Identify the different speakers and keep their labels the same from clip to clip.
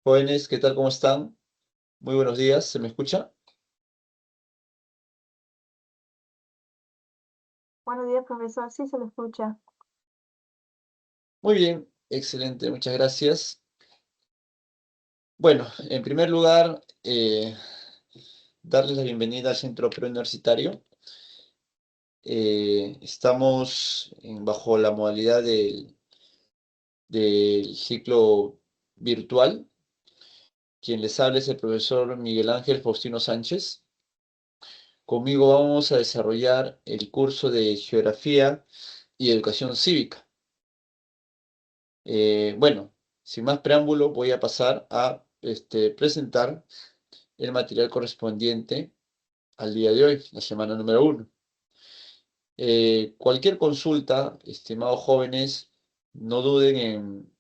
Speaker 1: Jóvenes, ¿qué tal? ¿Cómo están? Muy buenos días, ¿se me escucha?
Speaker 2: Buenos días, profesor. Sí, se lo escucha.
Speaker 1: Muy bien, excelente, muchas gracias. Bueno, en primer lugar, darles la bienvenida al Centro Preuniversitario. Estamos bajo la modalidad del ciclo virtual. Quien les habla es el profesor Miguel Ángel Faustino Sánchez. Conmigo vamos a desarrollar el curso de Geografía y Educación Cívica. Bueno, sin más preámbulo, voy a pasar a presentar el material correspondiente al día de hoy, la semana número 1. Cualquier consulta, estimados jóvenes, no duden en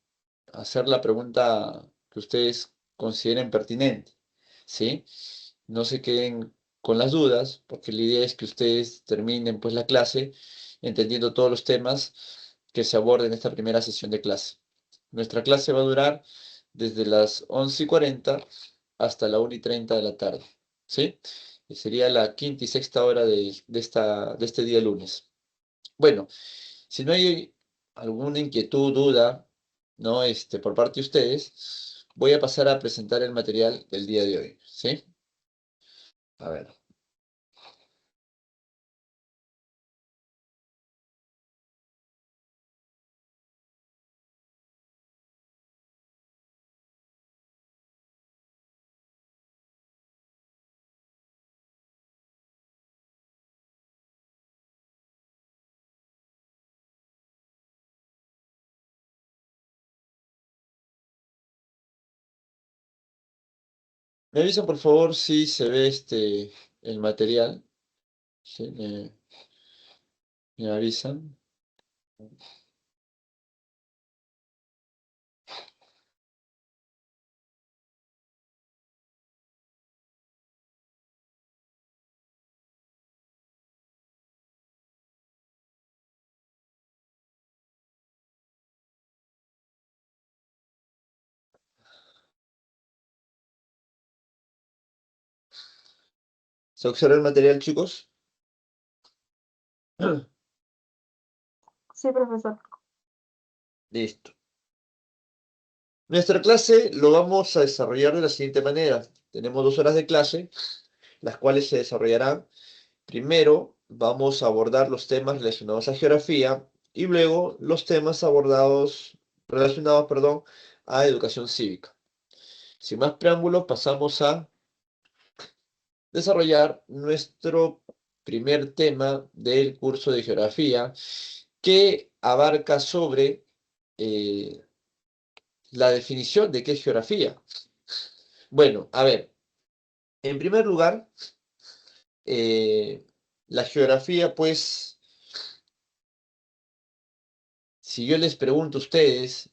Speaker 1: hacer la pregunta que ustedes consideren pertinente, ¿sí? No se queden con las dudas, porque la idea es que ustedes terminen pues la clase entendiendo todos los temas que se aborden en esta primera sesión de clase. Nuestra clase va a durar desde las 11:40 hasta la 1:30 de la tarde, ¿sí? Y sería la quinta y sexta hora de este día lunes. Bueno, si no hay alguna inquietud, duda, ¿no? Por parte de ustedes, voy a pasar a presentar el material del día de hoy, ¿sí? A ver. Me avisan, por favor, si se ve el material. ¿Sí? Me avisan. ¿Se observa el material, chicos?
Speaker 2: Sí, profesor.
Speaker 1: Listo. Nuestra clase lo vamos a desarrollar de la siguiente manera. Tenemos 2 horas de clase, las cuales se desarrollarán. Primero, vamos a abordar los temas relacionados a geografía y luego los temas relacionados, perdón, a educación cívica. Sin más preámbulos, pasamos a desarrollar nuestro primer tema del curso de geografía que abarca sobre eh, la definición de qué es geografía. Bueno, a ver, en primer lugar, eh, la geografía, pues, si yo les pregunto a ustedes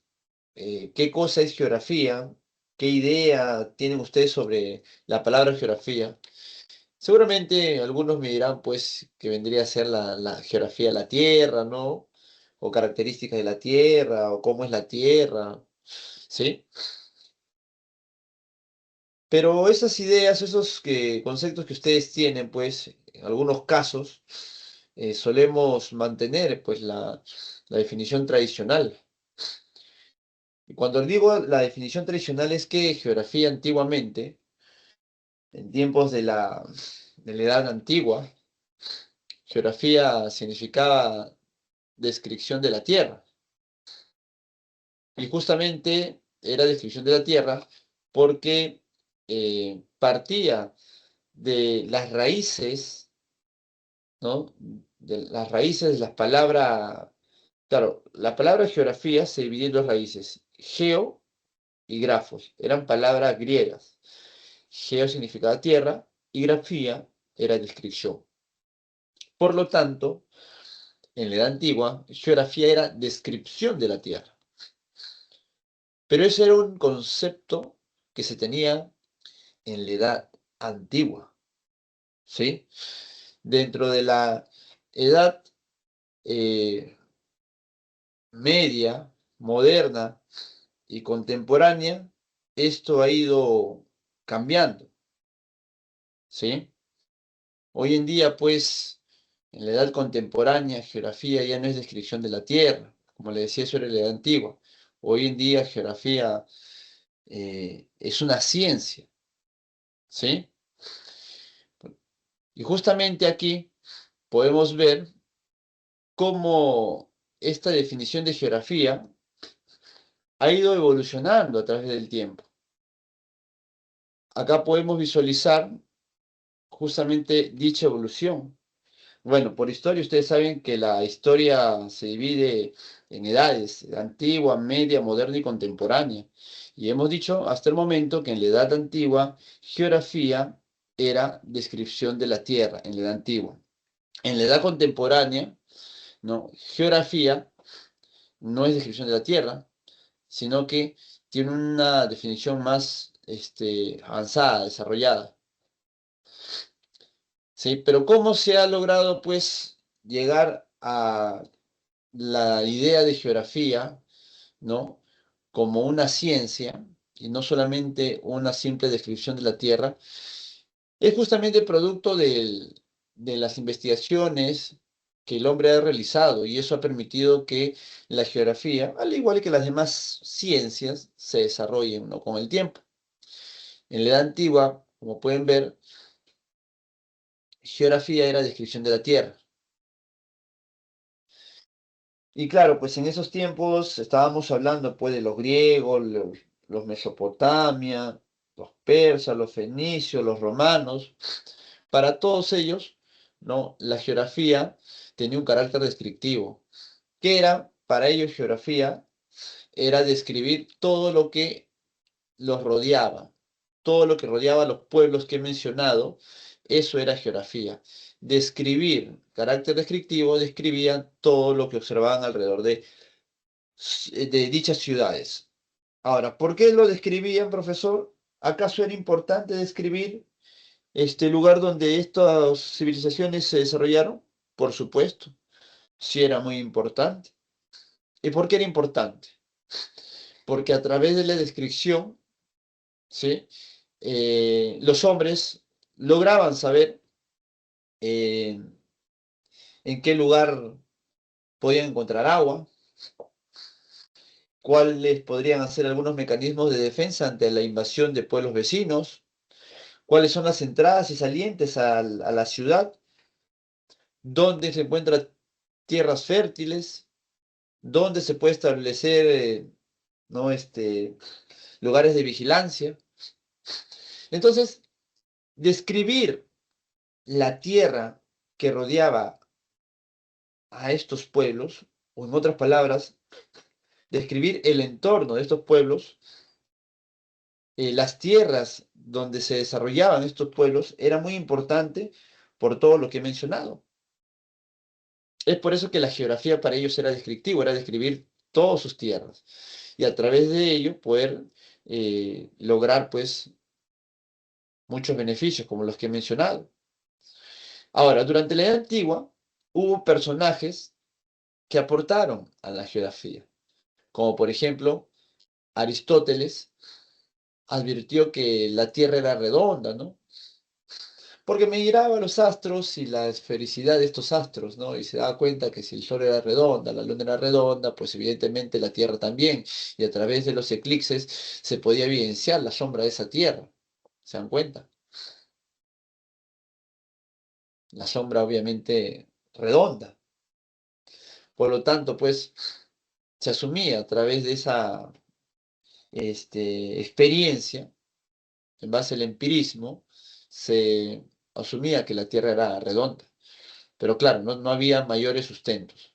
Speaker 1: qué cosa es geografía, qué idea tienen ustedes sobre la palabra geografía, seguramente algunos me dirán, pues, que vendría a ser la geografía de la Tierra, ¿no? O características de la Tierra, o cómo es la Tierra, ¿sí? Pero esas ideas, esos conceptos que ustedes tienen, pues, en algunos casos, solemos mantener, pues, la definición tradicional. Y cuando digo la definición tradicional es que geografía antiguamente, en tiempos de la Edad Antigua, geografía significaba descripción de la Tierra. Y justamente era descripción de la Tierra porque partía de las raíces, ¿no? De las raíces de las palabras. Claro, la palabra geografía se divide en dos raíces, geo y grafos. Eran palabras griegas. Geo significaba tierra y grafía era descripción. Por lo tanto, en la edad antigua, geografía era descripción de la tierra. Pero ese era un concepto que se tenía en la edad antigua, ¿sí? Dentro de la edad eh, media, moderna y contemporánea, esto ha ido cambiando, ¿sí? Hoy en día, pues, en la edad contemporánea, geografía ya no es descripción de la Tierra. Como le decía, eso era la edad antigua. Hoy en día, geografía es una ciencia, ¿sí? Y justamente aquí podemos ver cómo esta definición de geografía ha ido evolucionando a través del tiempo. Acá podemos visualizar justamente dicha evolución. Bueno, por historia ustedes saben que la historia se divide en edades, antigua, media, moderna y contemporánea. Y hemos dicho hasta el momento que en la edad antigua, geografía era descripción de la Tierra, en la edad antigua. En la edad contemporánea, ¿no? Geografía no es descripción de la Tierra, sino que tiene una definición más avanzada, desarrollada. ¿Sí? Pero ¿cómo se ha logrado, pues, llegar a la idea de geografía, ¿no? Como una ciencia y no solamente una simple descripción de la Tierra? Es justamente producto de las investigaciones que el hombre ha realizado y eso ha permitido que la geografía, al igual que las demás ciencias, se desarrollen, ¿no? Con el tiempo. En la edad antigua, como pueden ver, geografía era descripción de la Tierra. Y claro, pues en esos tiempos estábamos hablando pues de los griegos, los Mesopotamia, los persas, los fenicios, los romanos. Para todos ellos, ¿no? La geografía tenía un carácter descriptivo. ¿Qué era? Para ellos geografía era describir todo lo que los rodeaba, todo lo que rodeaba a los pueblos que he mencionado, eso era geografía. Describir, carácter descriptivo, describía todo lo que observaban alrededor de dichas ciudades. Ahora, ¿por qué lo describían, profesor? ¿Acaso era importante describir este lugar donde estas civilizaciones se desarrollaron? Por supuesto, sí era muy importante. ¿Y por qué era importante? Porque a través de la descripción, ¿sí? Los hombres lograban saber eh, en qué lugar podían encontrar agua, cuáles podrían ser algunos mecanismos de defensa ante la invasión de pueblos vecinos, cuáles son las entradas y salientes a la ciudad, dónde se encuentran tierras fértiles, dónde se puede establecer ¿no? Lugares de vigilancia. Entonces, describir la tierra que rodeaba a estos pueblos, o en otras palabras, describir el entorno de estos pueblos, las tierras donde se desarrollaban estos pueblos, era muy importante por todo lo que he mencionado. Es por eso que la geografía para ellos era descriptivo, era describir todas sus tierras y a través de ello poder lograr pues muchos beneficios como los que he mencionado. Ahora, durante la Edad Antigua hubo personajes que aportaron a la geografía, como por ejemplo Aristóteles advirtió que la Tierra era redonda, ¿no? Porque me miraba los astros y la esfericidad de estos astros, ¿no? Y se daba cuenta que si el Sol era redonda, la Luna era redonda, pues evidentemente la Tierra también. Y a través de los eclipses se podía evidenciar la sombra de esa Tierra. ¿Se dan cuenta? La sombra obviamente redonda. Por lo tanto, pues se asumía a través de esa experiencia, en base al empirismo, se asumía que la Tierra era redonda. Pero claro, no había mayores sustentos.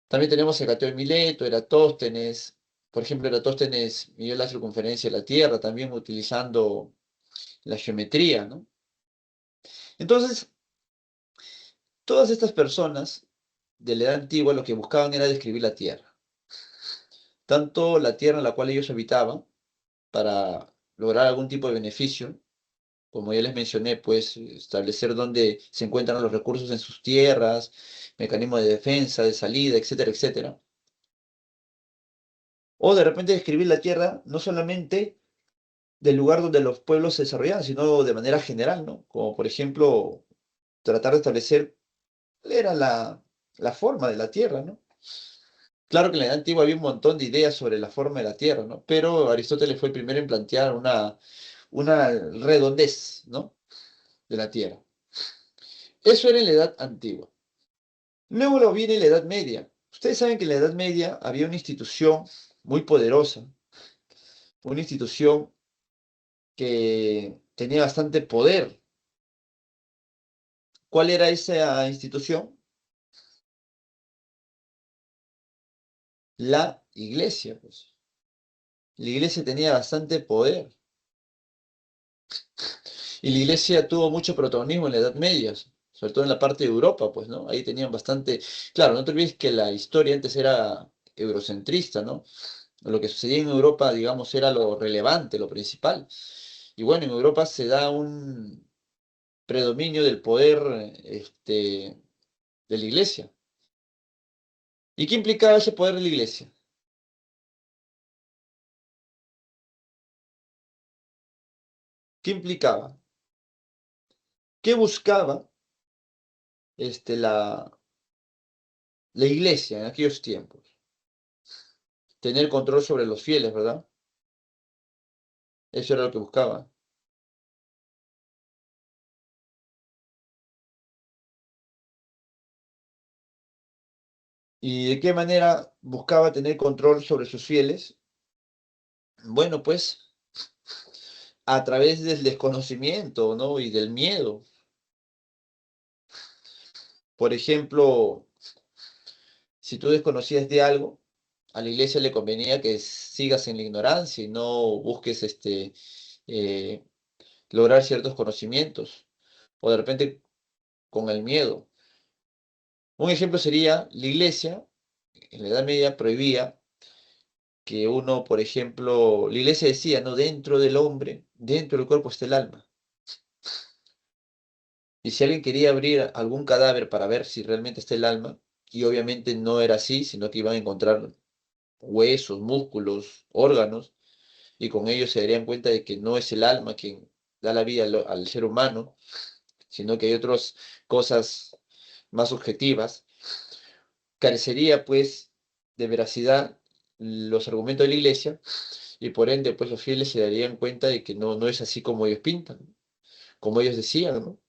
Speaker 1: También tenemos a Gateo de Mileto, Eratóstenes. Por ejemplo, Eratóstenes midió la circunferencia de la Tierra, también utilizando la geometría, ¿no? Entonces, todas estas personas de la Edad Antigua lo que buscaban era describir la Tierra. Tanto la Tierra en la cual ellos habitaban, para lograr algún tipo de beneficio, como ya les mencioné, pues establecer dónde se encuentran los recursos en sus tierras, mecanismos de defensa, de salida, etcétera, etcétera. O de repente describir la Tierra no solamente del lugar donde los pueblos se desarrollaban, sino de manera general, ¿no? Como por ejemplo, tratar de establecer cuál era la forma de la Tierra, ¿no? Claro que en la Edad Antigua había un montón de ideas sobre la forma de la Tierra, ¿no? Pero Aristóteles fue el primero en plantear una redondez, ¿no? De la Tierra. Eso era en la Edad Antigua. Luego lo viene la Edad Media. Ustedes saben que en la Edad Media había una institución muy poderosa, una institución que tenía bastante poder. ¿Cuál era esa institución? La iglesia, pues. La iglesia tenía bastante poder. Y la iglesia tuvo mucho protagonismo en la Edad Media, sobre todo en la parte de Europa, pues, ¿no? Ahí tenían bastante. Claro, no te olvides que la historia antes era eurocentrista, ¿no? Lo que sucedía en Europa, digamos, era lo relevante, lo principal. Y bueno, en Europa se da un predominio del poder, de la iglesia. ¿Y qué implicaba ese poder de la iglesia? ¿Qué implicaba? ¿Qué buscaba la iglesia en aquellos tiempos? Tener control sobre los fieles, ¿verdad? Eso era lo que buscaba. ¿Y de qué manera buscaba tener control sobre sus fieles? Bueno, pues a través del desconocimiento, ¿no? Y del miedo. Por ejemplo, si tú desconocías de algo, a la iglesia le convenía que sigas en la ignorancia y no busques eh, lograr ciertos conocimientos. O de repente con el miedo. Un ejemplo sería la iglesia, en la Edad Media prohibía que uno, por ejemplo, la iglesia decía, no, dentro del hombre, dentro del cuerpo está el alma. Y si alguien quería abrir algún cadáver para ver si realmente está el alma, y obviamente no era así, sino que iban a encontrar huesos, músculos, órganos, y con ellos se darían cuenta de que no es el alma quien da la vida al ser humano, sino que hay otras cosas más objetivas. Carecería, pues, de veracidad los argumentos de la iglesia, y por ende, pues, los fieles se darían cuenta de que no es así como ellos pintan, como ellos decían, ¿no?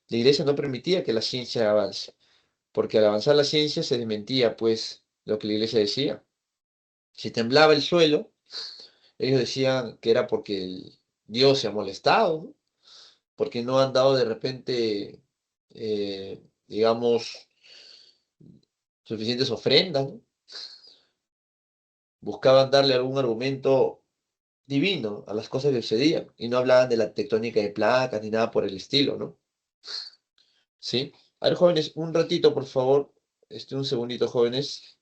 Speaker 1: La iglesia no permitía que la ciencia avance, porque al avanzar la ciencia se desmentía, pues, lo que la iglesia decía. Si temblaba el suelo, ellos decían que era porque Dios se ha molestado, ¿no? Porque no han dado de repente, digamos, suficientes ofrendas, ¿no? Buscaban darle algún argumento divino a las cosas que sucedían y no hablaban de la tectónica de placas ni nada por el estilo, ¿no? ¿Sí? A ver, jóvenes, un ratito, por favor, un segundito, jóvenes.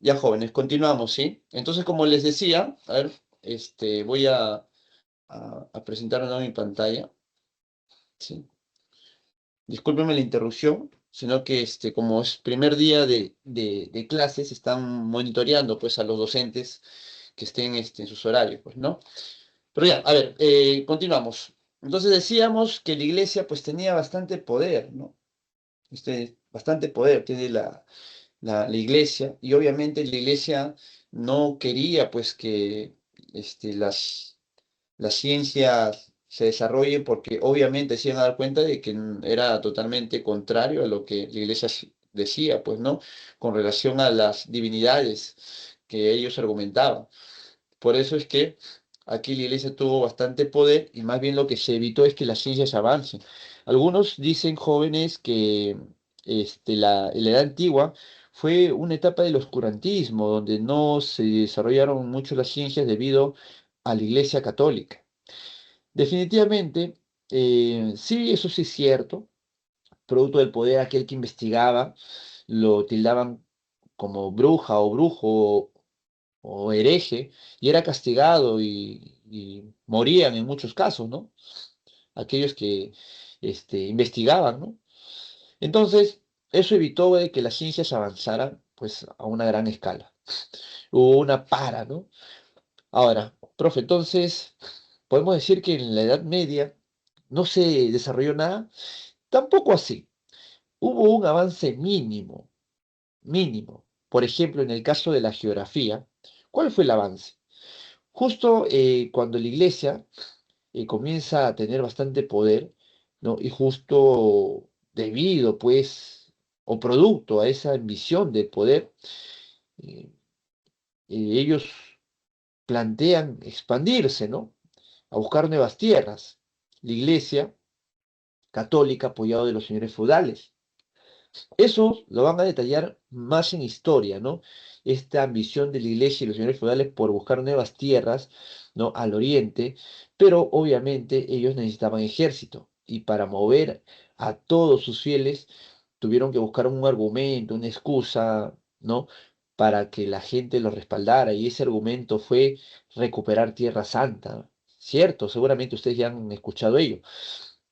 Speaker 1: Ya, jóvenes, continuamos, ¿sí? Entonces, como les decía, a ver, voy a presentar una mi pantalla, ¿sí? Discúlpenme la interrupción, sino que como es primer día de clases, están monitoreando pues a los docentes que estén en sus horarios, pues, ¿no? Pero ya, a ver, continuamos. Entonces decíamos que la iglesia pues tenía bastante poder, ¿no? Bastante poder tiene la iglesia, y obviamente la iglesia no quería pues que las ciencias se desarrollen, porque obviamente se iban a dar cuenta de que era totalmente contrario a lo que la iglesia decía, pues, ¿no? Con relación a las divinidades que ellos argumentaban. Por eso es que aquí la iglesia tuvo bastante poder, y más bien lo que se evitó es que las ciencias avancen. Algunos dicen, jóvenes, que la edad antigua fue una etapa del oscurantismo, donde no se desarrollaron mucho las ciencias debido a la iglesia católica. Definitivamente, sí, eso sí es cierto. Producto del poder, aquel que investigaba lo tildaban como bruja o brujo o hereje, y era castigado y morían en muchos casos, ¿no? Aquellos que investigaban, ¿no? Entonces, eso evitó de que las ciencias avanzaran pues a una gran escala. Hubo una para, ¿no? Ahora, profe, entonces, podemos decir que en la Edad Media no se desarrolló nada. Tampoco así. Hubo un avance mínimo, mínimo. Por ejemplo, en el caso de la geografía, ¿cuál fue el avance? Justo cuando la iglesia comienza a tener bastante poder, ¿no? Y justo debido, pues, o producto a esa ambición de poder, eh, ellos plantean expandirse, ¿no? A buscar nuevas tierras. La iglesia católica, apoyado de los señores feudales. Eso lo van a detallar más en historia, ¿no? Esta ambición de la iglesia y los señores feudales por buscar nuevas tierras, ¿no? Al oriente, pero obviamente ellos necesitaban ejército, y para mover a todos sus fieles tuvieron que buscar un argumento, una excusa, ¿no? Para que la gente los respaldara, y ese argumento fue recuperar Tierra Santa, ¿cierto? Seguramente ustedes ya han escuchado ello.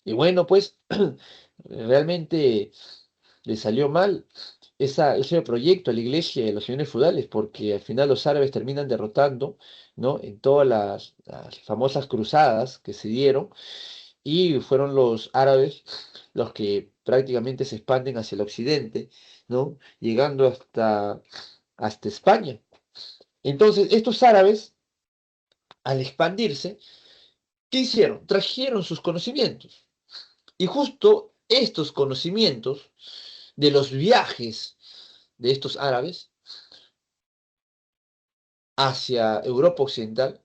Speaker 1: Y bueno, pues realmente le salió mal ese proyecto a la iglesia y a los señores feudales, porque al final los árabes terminan derrotando, ¿no? En todas las famosas cruzadas que se dieron, y fueron los árabes los que prácticamente se expanden hacia el occidente, ¿no? Llegando hasta España. Entonces, estos árabes, al expandirse, ¿qué hicieron? Trajeron sus conocimientos. Y justo estos conocimientos de los viajes de estos árabes hacia Europa Occidental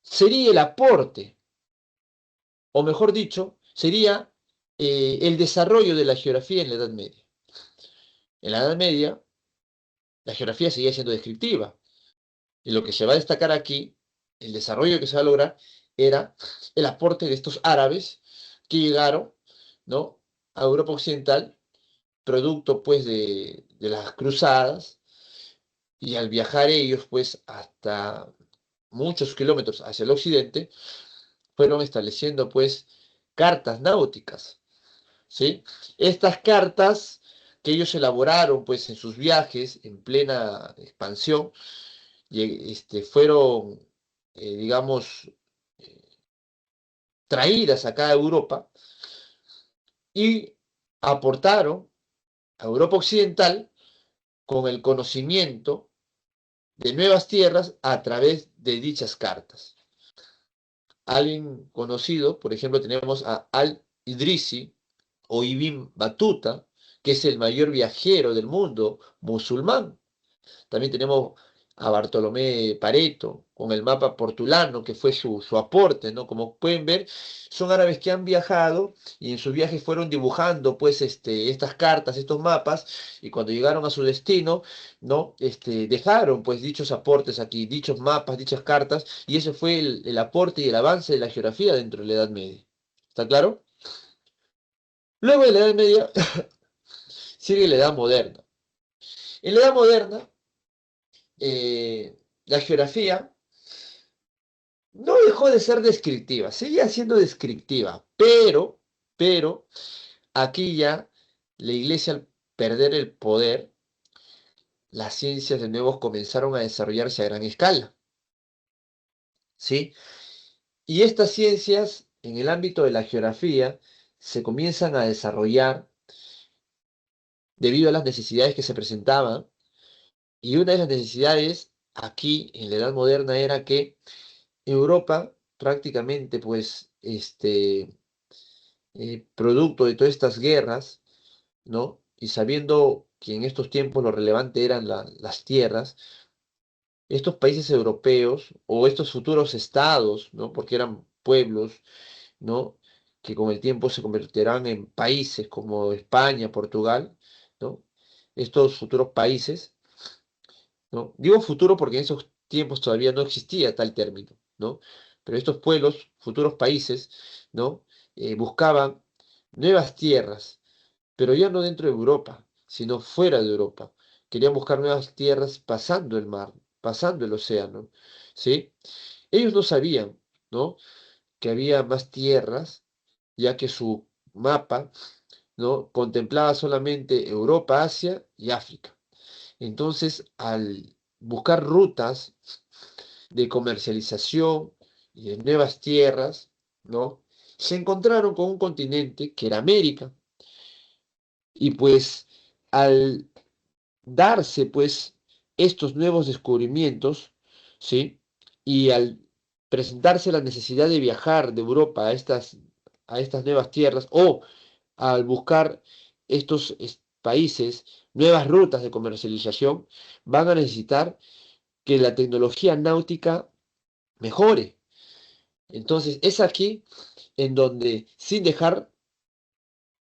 Speaker 1: sería el aporte, o mejor dicho, sería el desarrollo de la geografía en la Edad Media. En la Edad Media, la geografía seguía siendo descriptiva, y lo que se va a destacar aquí, el desarrollo que se va a lograr, era el aporte de estos árabes que llegaron, ¿no? A Europa Occidental, producto pues de las cruzadas, y al viajar ellos pues hasta muchos kilómetros hacia el occidente, fueron estableciendo pues cartas náuticas, ¿sí? Estas cartas que ellos elaboraron pues en sus viajes en plena expansión, fueron, digamos, traídas acá a Europa, y aportaron a Europa Occidental con el conocimiento de nuevas tierras a través de dichas cartas. Alguien conocido, por ejemplo, tenemos a Al-Idrisi o Ibn Battuta, que es el mayor viajero del mundo musulmán. También tenemos a Bartolomé Pareto con el mapa portulano, que fue su aporte, ¿no? Como pueden ver, son árabes que han viajado, y en sus viajes fueron dibujando pues estas cartas, estos mapas, y cuando llegaron a su destino, ¿no? Dejaron pues dichos aportes aquí, dichos mapas, dichas cartas, y ese fue el aporte y el avance de la geografía dentro de la Edad Media. ¿Está claro? Luego de la Edad Media sigue la Edad Moderna. En la Edad Moderna, la geografía no dejó de ser descriptiva, seguía siendo descriptiva, pero, aquí ya la iglesia, al perder el poder, las ciencias de nuevo comenzaron a desarrollarse a gran escala. ¿sí? Y estas ciencias, en el ámbito de la geografía, se comienzan a desarrollar debido a las necesidades que se presentaban. Y una de las necesidades aquí, en la Edad Moderna, era que Europa prácticamente, pues, producto de todas estas guerras, ¿no? Y sabiendo que en estos tiempos lo relevante eran las tierras, estos países europeos o estos futuros estados, ¿no? Porque eran pueblos, ¿no? Que con el tiempo se convertirán en países como España, Portugal, ¿no? Estos futuros países, ¿no? Digo futuro porque en esos tiempos todavía no existía tal término, ¿no? Pero estos pueblos, futuros países, ¿no? Buscaban nuevas tierras, pero ya no dentro de Europa, sino fuera de Europa. Querían buscar nuevas tierras pasando el mar, pasando el océano, ¿sí? Ellos no sabían, ¿no? Que había más tierras, ya que su mapa, ¿no? Contemplaba solamente Europa, Asia y África. Entonces, al buscar rutas de comercialización y de nuevas tierras, ¿no? Se encontraron con un continente que era América. Y pues al darse pues estos nuevos descubrimientos, ¿sí? Y al presentarse la necesidad de viajar de Europa a estas nuevas tierras o al buscar estos países nuevas rutas de comercialización, van a necesitar que la tecnología náutica mejore. Entonces, es aquí en donde, sin dejar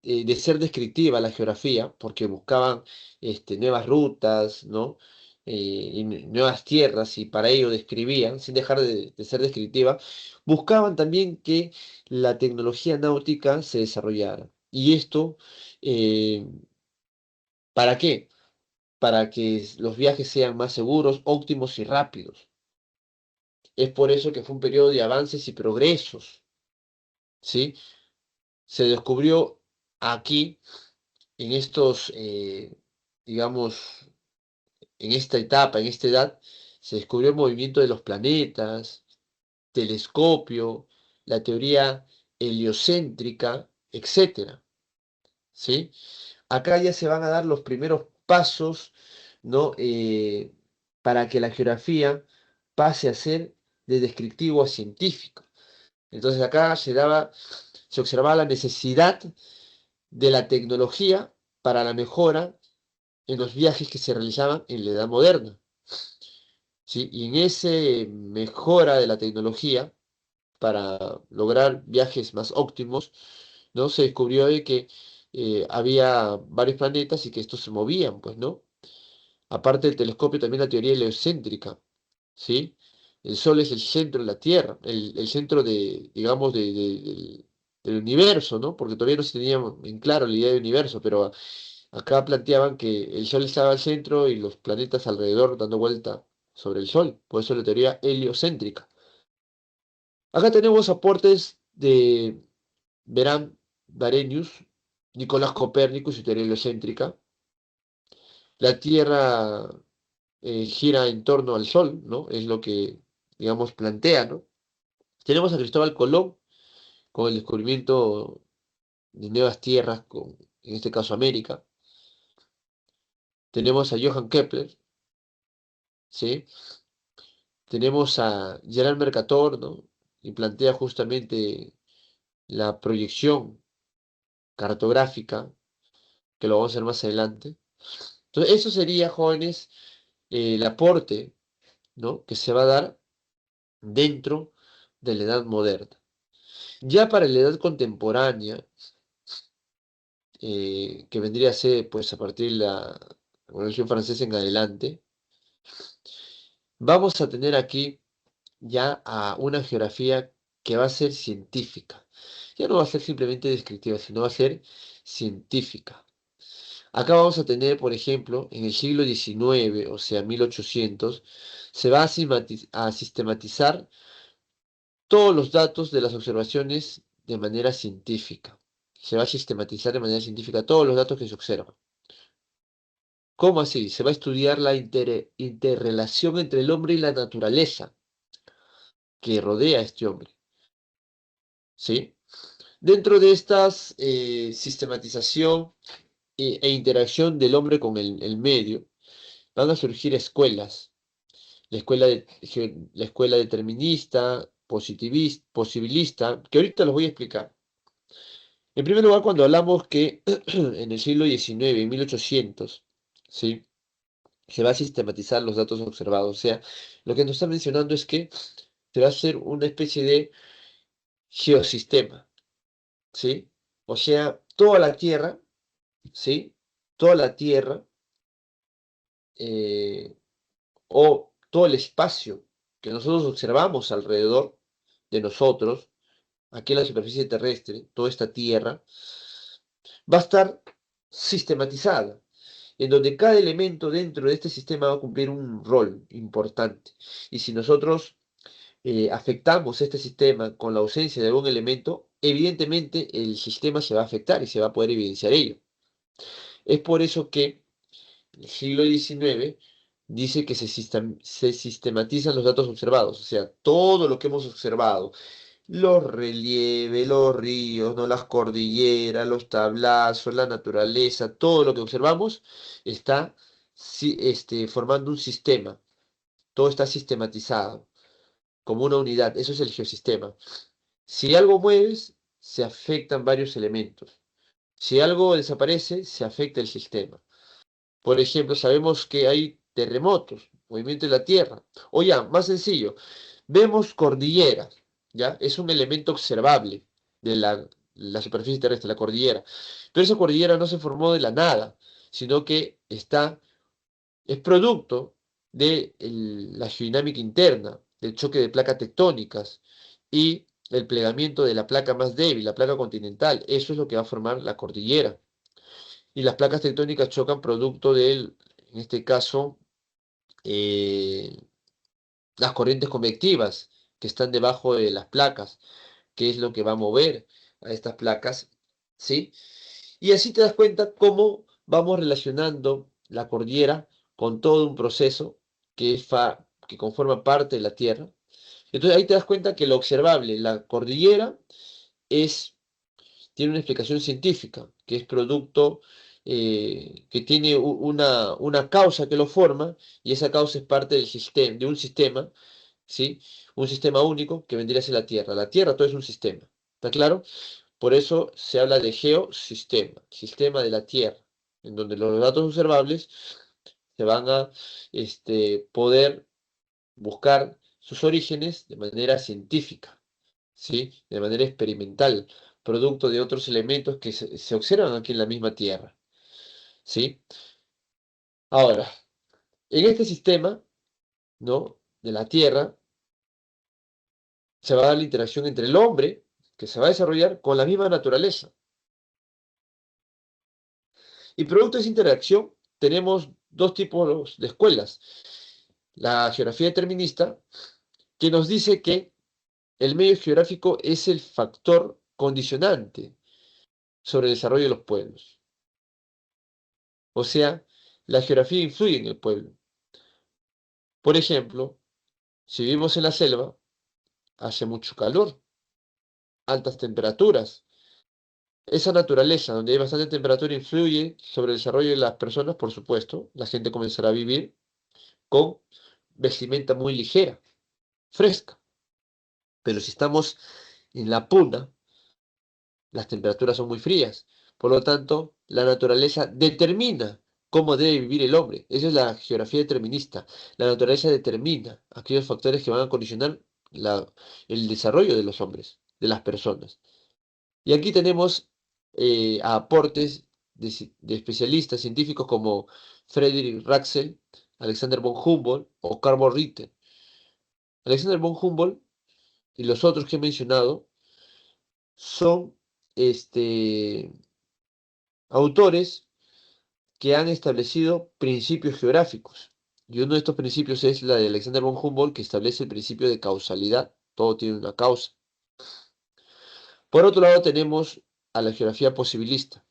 Speaker 1: de ser descriptiva la geografía, porque buscaban nuevas rutas, ¿no? Y nuevas tierras, y para ello describían, sin dejar de ser descriptiva, buscaban también que la tecnología náutica se desarrollara. Y esto, eh, ¿para qué? Para que los viajes sean más seguros, óptimos y rápidos. Es por eso que fue un periodo de avances y progresos, ¿sí? Se descubrió aquí, en estos, digamos, en esta etapa, en esta edad, se descubrió el movimiento de los planetas, telescopio, la teoría heliocéntrica, etcétera, ¿sí? Acá ya se van a dar los primeros pasos, ¿no? Para que la geografía pase a ser de descriptivo a científico. Entonces acá se observaba la necesidad de la tecnología para la mejora en los viajes que se realizaban en la Edad Moderna, ¿sí? Y en esa mejora de la tecnología para lograr viajes más óptimos, ¿no? Se descubrió de que había varios planetas y que estos se movían, pues, ¿no? Aparte del telescopio, también la teoría heliocéntrica, ¿sí? El Sol es el centro de la Tierra, el centro de, digamos, del universo, ¿no? Porque todavía no se tenía en claro la idea del universo, pero acá planteaban que el Sol estaba al centro y los planetas alrededor dando vuelta sobre el Sol, por eso la teoría heliocéntrica. Acá tenemos aportes de Beran Barenius, Nicolás Copérnico y su teoría heliocéntrica. La Tierra gira en torno al Sol, ¿no? Es lo que, digamos, plantea, ¿no? Tenemos a Cristóbal Colón con el descubrimiento de nuevas tierras, en este caso América. Tenemos a Johann Kepler, ¿sí? Tenemos a Gerard Mercator, ¿no? Y plantea justamente la proyección cartográfica, que lo vamos a hacer más adelante. Entonces, eso sería, jóvenes, el aporte, ¿no? Que se va a dar dentro de la edad moderna. Ya para la edad contemporánea, que vendría a ser, pues, a partir de la Revolución Francesa en adelante, vamos a tener aquí ya a una geografía que va a ser científica. Ya no va a ser simplemente descriptiva, sino va a ser científica. Acá vamos a tener, por ejemplo, en el siglo XIX, o sea, 1800, se va a sistematizar todos los datos de las observaciones de manera científica. Se va a sistematizar de manera científica todos los datos que se observan. ¿Cómo así? Se va a estudiar la interrelación entre el hombre y la naturaleza. que rodea a este hombre, ¿sí? Dentro de estas sistematización e interacción del hombre con el medio, van a surgir escuelas. La escuela determinista, positivista, posibilista, que ahorita los voy a explicar. En primer lugar, cuando hablamos que en el siglo XIX, en 1800, ¿sí? Se va a sistematizar los datos observados. O sea, lo que nos está mencionando es que se va a hacer una especie de geosistema, ¿sí? O sea, toda la Tierra, ¿sí? Toda la Tierra eh, o todo el espacio que nosotros observamos alrededor de nosotros, aquí en la superficie terrestre, toda esta Tierra, va a estar sistematizada, en donde cada elemento dentro de este sistema va a cumplir un rol importante. Y si nosotros afectamos este sistema con la ausencia de algún elemento, evidentemente el sistema se va a afectar y se va a poder evidenciar ello. Es por eso que el siglo XIX dice que se sistematizan los datos observados, o sea, todo lo que hemos observado, los relieves, los ríos, ¿no? Las cordilleras, los tablazos, la naturaleza, todo lo que observamos está formando un sistema, todo está sistematizado como una unidad, eso es el geosistema. Si algo mueves, se afectan varios elementos. Si algo desaparece, se afecta el sistema. Por ejemplo, sabemos que hay terremotos, movimiento de la Tierra. O ya, más sencillo, vemos cordilleras, ¿ya? Es un elemento observable de la superficie terrestre, la cordillera. Pero esa cordillera no se formó de la nada, sino que es producto de la geodinámica interna, del choque de placas tectónicas y el plegamiento de la placa más débil, la placa continental. Eso es lo que va a formar la cordillera. Y las placas tectónicas chocan producto en este caso, eh, las corrientes convectivas que están debajo de las placas, que es lo que va a mover a estas placas, ¿sí? Y así te das cuenta cómo vamos relacionando la cordillera con todo un proceso que conforma parte de la Tierra. Entonces ahí te das cuenta que lo observable, la cordillera, es tiene una explicación científica, que es producto, que tiene una causa que lo forma, y esa causa es parte del sistema, de un sistema, ¿sí? Un sistema único que vendría a ser la Tierra. La Tierra todo es un sistema, ¿está claro? Por eso se habla de geosistema, sistema de la Tierra, en donde los datos observables se van a poder buscar sus orígenes de manera científica, ¿sí? De manera experimental, producto de otros elementos que se observan aquí en la misma Tierra, ¿sí? Ahora, en este sistema, ¿no? De la Tierra, se va a dar la interacción entre el hombre, que se va a desarrollar con la misma naturaleza. Y producto de esa interacción, tenemos dos tipos de escuelas. La geografía determinista, que nos dice que el medio geográfico es el factor condicionante sobre el desarrollo de los pueblos. O sea, la geografía influye en el pueblo. Por ejemplo, si vivimos en la selva, hace mucho calor, altas temperaturas. Esa naturaleza donde hay bastante temperatura influye sobre el desarrollo de las personas, por supuesto. La gente comenzará a vivir con vestimenta muy ligera, fresca. Pero si estamos en la puna, las temperaturas son muy frías. Por lo tanto, la naturaleza determina cómo debe vivir el hombre. Esa es la geografía determinista. La naturaleza determina aquellos factores que van a condicionar el desarrollo de los hombres, de las personas. Y aquí tenemos aportes de especialistas científicos como Friedrich Ratzel, Alexander von Humboldt o Carl von Ritter. Alexander von Humboldt y los otros que he mencionado son autores que han establecido principios geográficos. Y uno de estos principios es la de Alexander von Humboldt, que establece el principio de causalidad. Todo tiene una causa. Por otro lado tenemos a la geografía posibilista.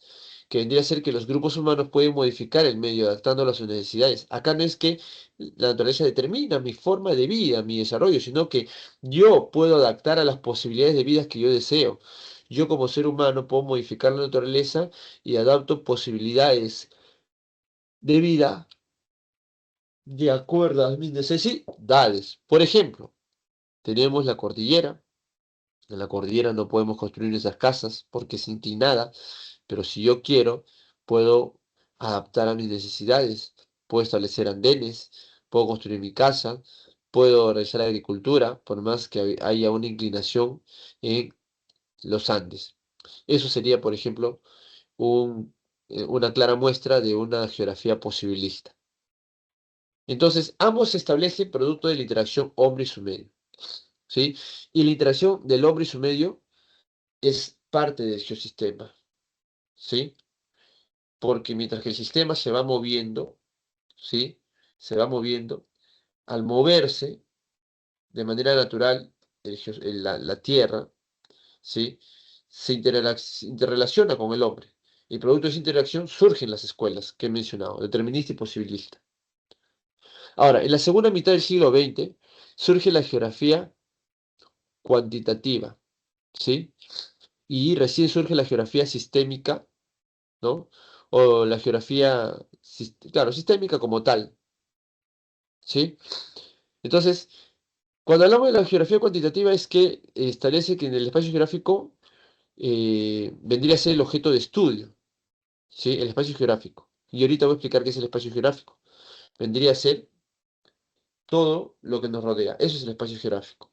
Speaker 1: que vendría a ser que los grupos humanos pueden modificar el medio adaptándolo a sus necesidades. Acá no es que la naturaleza determina mi forma de vida, mi desarrollo, sino que yo puedo adaptar a las posibilidades de vida que yo deseo. Yo como ser humano puedo modificar la naturaleza y adapto posibilidades de vida de acuerdo a mis necesidades. Por ejemplo, tenemos la cordillera. En la cordillera no podemos construir esas casas porque es inclinada, pero si yo quiero, puedo adaptar a mis necesidades. Puedo establecer andenes, puedo construir mi casa, puedo realizar agricultura, por más que haya una inclinación en los Andes. Eso sería, por ejemplo, una clara muestra de una geografía posibilista. Entonces, ambos se establecen producto de la interacción hombre y su medio, ¿sí? Y la interacción del hombre y su medio es parte del geosistema, ¿sí? Porque mientras que el sistema se va moviendo, ¿sí? Se va moviendo, al moverse de manera natural la Tierra, ¿sí? Se interrelaciona con el hombre. Y producto de esa interacción surgen las escuelas que he mencionado, determinista y posibilista. Ahora, en la segunda mitad del siglo XX surge la geografía cuantitativa, ¿sí? Y recién surge la geografía sistémica, ¿no? O la geografía, claro, sistémica como tal, ¿sí? Entonces, cuando hablamos de la geografía cuantitativa es que establece que en el espacio geográfico vendría a ser el objeto de estudio, ¿sí? El espacio geográfico. Y ahorita voy a explicar qué es el espacio geográfico. Vendría a ser todo lo que nos rodea. Eso es el espacio geográfico.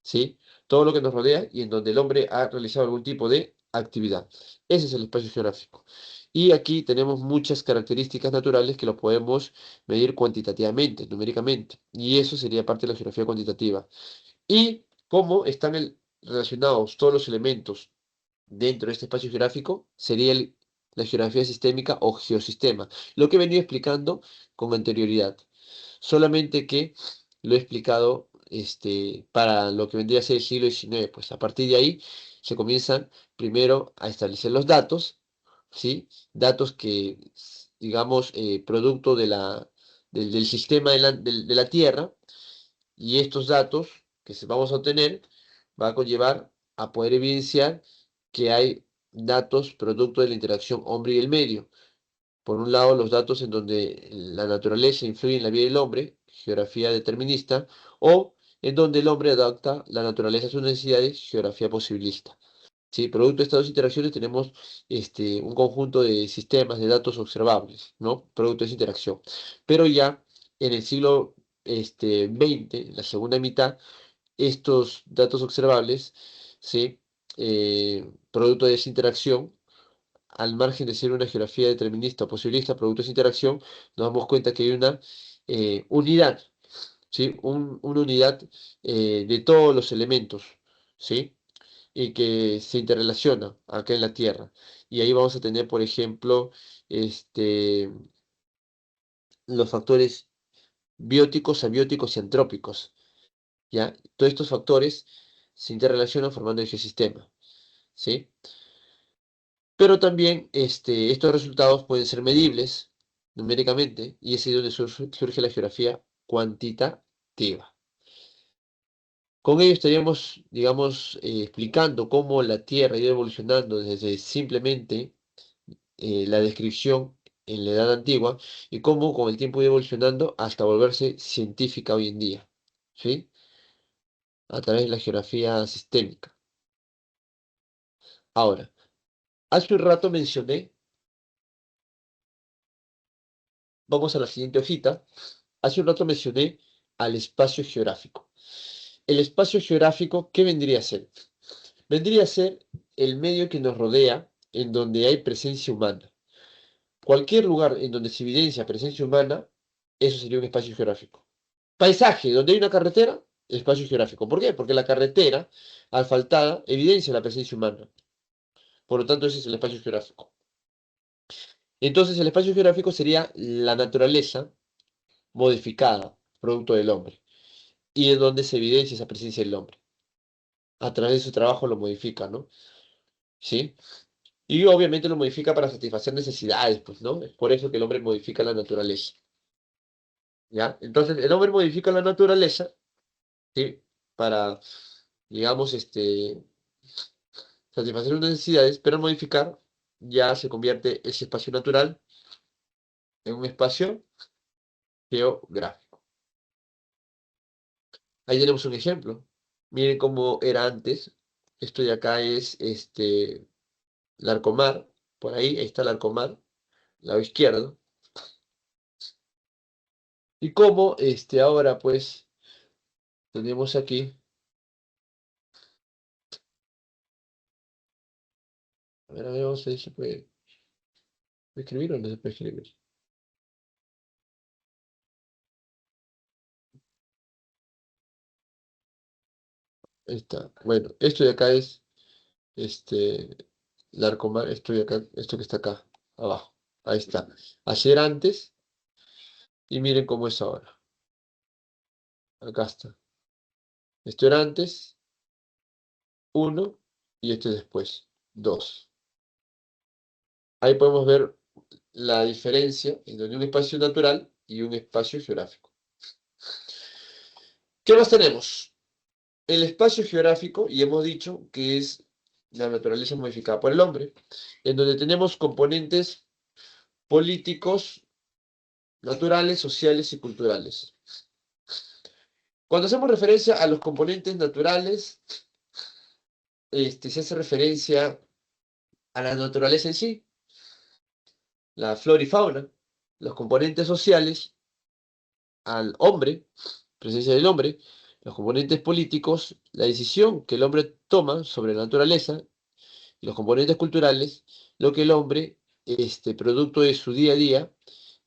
Speaker 1: ¿Sí? Todo lo que nos rodea y en donde el hombre ha realizado algún tipo de actividad. Ese es el espacio geográfico. Y aquí tenemos muchas características naturales que lo podemos medir cuantitativamente, numéricamente. Y eso sería parte de la geografía cuantitativa. Y cómo están relacionados todos los elementos dentro de este espacio geográfico, sería la geografía sistémica o geosistema. Lo que he venido explicando con anterioridad. Solamente que lo he explicado para lo que vendría a ser el siglo XIX. Pues a partir de ahí se comienzan primero a establecer los datos, ¿sí? Datos que, digamos, producto del sistema de la Tierra, y estos datos que vamos a obtener va a conllevar a poder evidenciar que hay datos producto de la interacción hombre y el medio. Por un lado, los datos en donde la naturaleza influye en la vida del hombre, geografía determinista, o en donde el hombre adapta la naturaleza a sus necesidades, geografía posibilista. ¿Sí? Producto de estas dos interacciones tenemos un conjunto de sistemas de datos observables, ¿no? Producto de esa interacción. Pero ya en el siglo XX, en la segunda mitad, estos datos observables, ¿sí? Producto de esa interacción, al margen de ser una geografía determinista o posibilista, producto de esa interacción, nos damos cuenta que hay una unidad, ¿sí? Una unidad de todos los elementos, ¿sí? Y que se interrelaciona acá en la Tierra. Y ahí vamos a tener, por ejemplo, los factores bióticos, abióticos y antrópicos, ¿ya? Todos estos factores se interrelacionan formando el geosistema, ¿sí? Pero también estos resultados pueden ser medibles numéricamente y es ahí donde surge la geografía cuantitativa. Con ello estaríamos, digamos, explicando cómo la Tierra ha ido evolucionando desde simplemente la descripción en la Edad Antigua y cómo con el tiempo ha ido evolucionando hasta volverse científica hoy en día, ¿sí? A través de la geografía sistémica. Ahora, hace un rato mencioné, vamos a la siguiente hojita, hace un rato mencioné al espacio geográfico. El espacio geográfico, ¿qué vendría a ser? Vendría a ser el medio que nos rodea en donde hay presencia humana. Cualquier lugar en donde se evidencia presencia humana, eso sería un espacio geográfico. Paisaje, donde hay una carretera, espacio geográfico. ¿Por qué? Porque la carretera asfaltada evidencia la presencia humana. Por lo tanto, ese es el espacio geográfico. Entonces, el espacio geográfico sería la naturaleza modificada, producto del hombre, y en donde se evidencia esa presencia del hombre. A través de su trabajo lo modifica, ¿no? ¿Sí? Y obviamente lo modifica para satisfacer necesidades, pues, ¿no? Es por eso que el hombre modifica la naturaleza, ¿ya? Entonces, el hombre modifica la naturaleza, ¿sí? Para, digamos, satisfacer sus necesidades, pero al modificar ya se convierte ese espacio natural en un espacio geográfico. Ahí tenemos un ejemplo. Miren cómo era antes. Esto de acá es Larcomar. Por ahí está Larcomar, lado izquierdo. Y cómo ahora pues tenemos aquí. A ver, vamos a ver si se puede escribir o no se puede escribir. Ahí está. Bueno, esto de acá es este Larcomar, esto de acá, esto que está acá, abajo. Ahí está. Ayer antes y miren cómo es ahora. Acá está. Esto era antes, uno, y esto es después, dos. Ahí podemos ver la diferencia entre un espacio natural y un espacio geográfico. ¿Qué más tenemos? El espacio geográfico, y hemos dicho que es la naturaleza modificada por el hombre, en donde tenemos componentes políticos, naturales, sociales y culturales. Cuando hacemos referencia a los componentes naturales, se hace referencia a la naturaleza en sí, la flora y fauna, los componentes sociales, al hombre, presencia del hombre, los componentes políticos, la decisión que el hombre toma sobre la naturaleza, y los componentes culturales, lo que el hombre, producto de su día a día,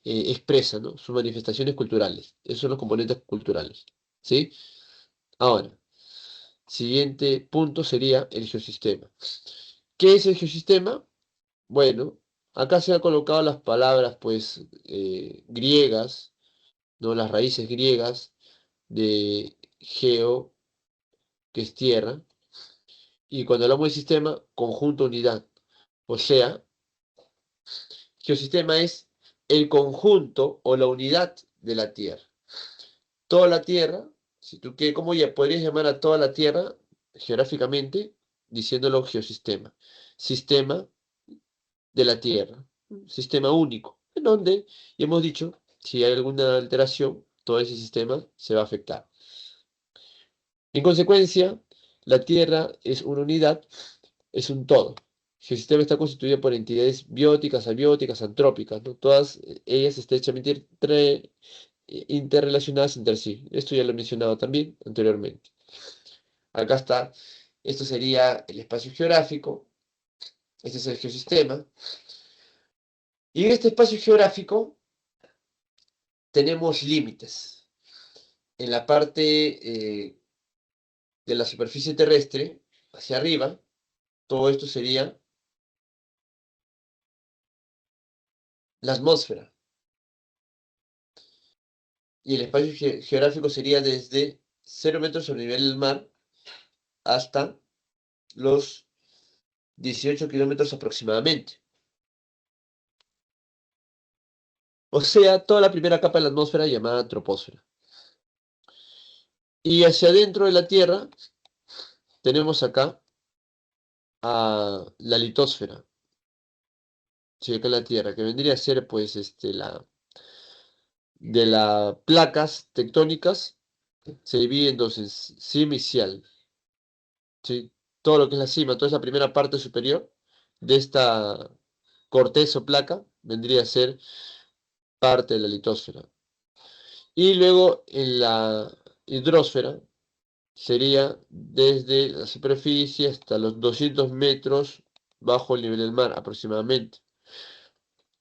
Speaker 1: expresa, ¿no? Sus manifestaciones culturales. Esos son los componentes culturales. ¿Sí? Ahora, siguiente punto sería el geosistema. ¿Qué es el geosistema? Bueno, acá se han colocado las palabras, pues, griegas, ¿no? Las raíces griegas de geo, que es tierra, y cuando hablamos de sistema, conjunto, unidad. O sea, geosistema es el conjunto o la unidad de la Tierra. Toda la Tierra, si tú quieres, ¿cómo ya podrías llamar a toda la Tierra geográficamente? Diciéndolo geosistema. Sistema de la Tierra. Sistema único, en donde, y hemos dicho, si hay alguna alteración, todo ese sistema se va a afectar. En consecuencia, la Tierra es una unidad, es un todo. El sistema está constituido por entidades bióticas, abióticas, antrópicas, ¿no? Todas ellas estrechamente interrelacionadas entre sí. Esto ya lo he mencionado también anteriormente. Acá está, esto sería el espacio geográfico, este es el geosistema. Y en este espacio geográfico tenemos límites. En la parte de la superficie terrestre, hacia arriba, todo esto sería la atmósfera. Y el espacio geográfico sería desde 0 metros sobre el nivel del mar hasta los 18 kilómetros aproximadamente. O sea, toda la primera capa de la atmósfera llamada troposfera. Y hacia adentro de la Tierra tenemos acá a la litosfera. Sí, acá en la Tierra, que vendría a ser pues de las placas tectónicas, se divide en dos, en cima y cial. ¿Sí? Todo lo que es la cima, toda esa primera parte superior de esta corteza o placa vendría a ser parte de la litosfera. Y luego en la hidrosfera sería desde la superficie hasta los 200 metros bajo el nivel del mar aproximadamente.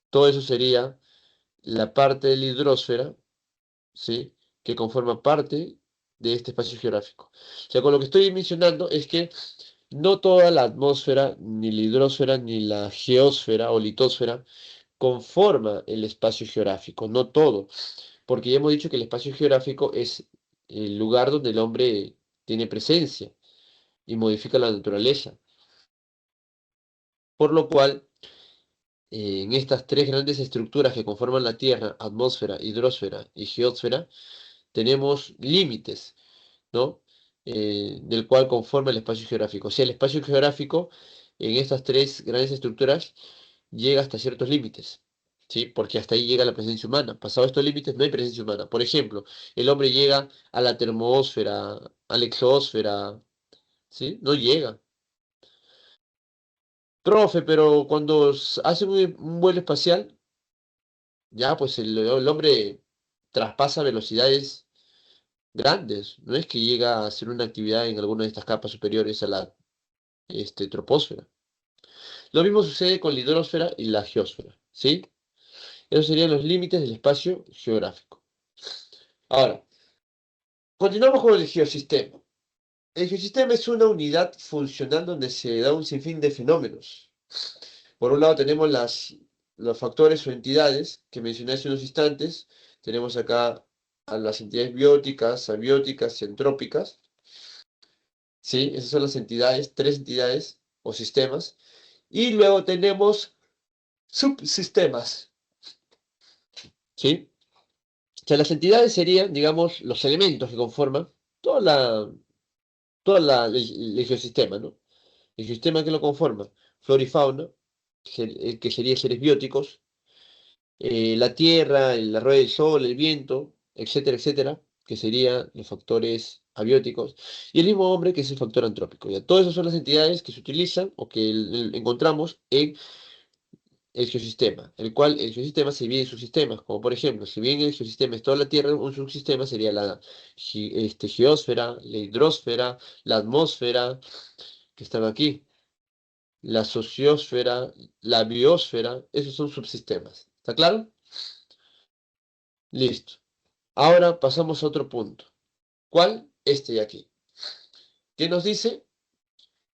Speaker 1: Todo eso sería la parte de la hidrosfera, ¿sí? Que conforma parte de este espacio geográfico. O sea, con lo que estoy mencionando es que no toda la atmósfera, ni la hidrosfera, ni la geósfera o litosfera conforma el espacio geográfico, no todo, porque ya hemos dicho que el espacio geográfico es el lugar donde el hombre tiene presencia y modifica la naturaleza. Por lo cual, en estas tres grandes estructuras que conforman la Tierra, atmósfera, hidrosfera y geósfera, tenemos límites, ¿no? Del cual conforma el espacio geográfico. O sea, el espacio geográfico en estas tres grandes estructuras llega hasta ciertos límites, ¿sí? Porque hasta ahí llega la presencia humana. Pasado estos límites no hay presencia humana. Por ejemplo, el hombre llega a la termósfera, a la exósfera, ¿sí? No llega. Profe, pero cuando hace un vuelo espacial, ya pues el hombre traspasa velocidades grandes. No es que llega a hacer una actividad en alguna de estas capas superiores a la troposfera. Lo mismo sucede con la hidrosfera y la geósfera, ¿sí? Esos serían los límites del espacio geográfico. Ahora, continuamos con el geosistema. El geosistema es una unidad funcional donde se da un sinfín de fenómenos. Por un lado tenemos los factores o entidades que mencioné hace unos instantes. Tenemos acá a las entidades bióticas, abióticas y entrópicas. ¿Sí? Esas son las entidades, tres entidades o sistemas. Y luego tenemos subsistemas. ¿Sí? O sea, las entidades serían, digamos, los elementos que conforman toda la, el geosistema, ¿no? El sistema que lo conforma, flora y fauna, que serían seres bióticos, la tierra, la rueda del sol, el viento, etcétera, etcétera, que serían los factores abióticos, y el mismo hombre, que es el factor antrópico. Ya, todas esas son las entidades que se utilizan o que encontramos en el geosistema, el cual el geosistema se divide en subsistemas, como por ejemplo, si bien el geosistema es toda la Tierra, un subsistema sería la geósfera, la hidrosfera, la atmósfera, que están aquí, la sociosfera, la biosfera, esos son subsistemas. ¿Está claro? Listo. Ahora pasamos a otro punto. ¿Cuál? Este de aquí. ¿Qué nos dice?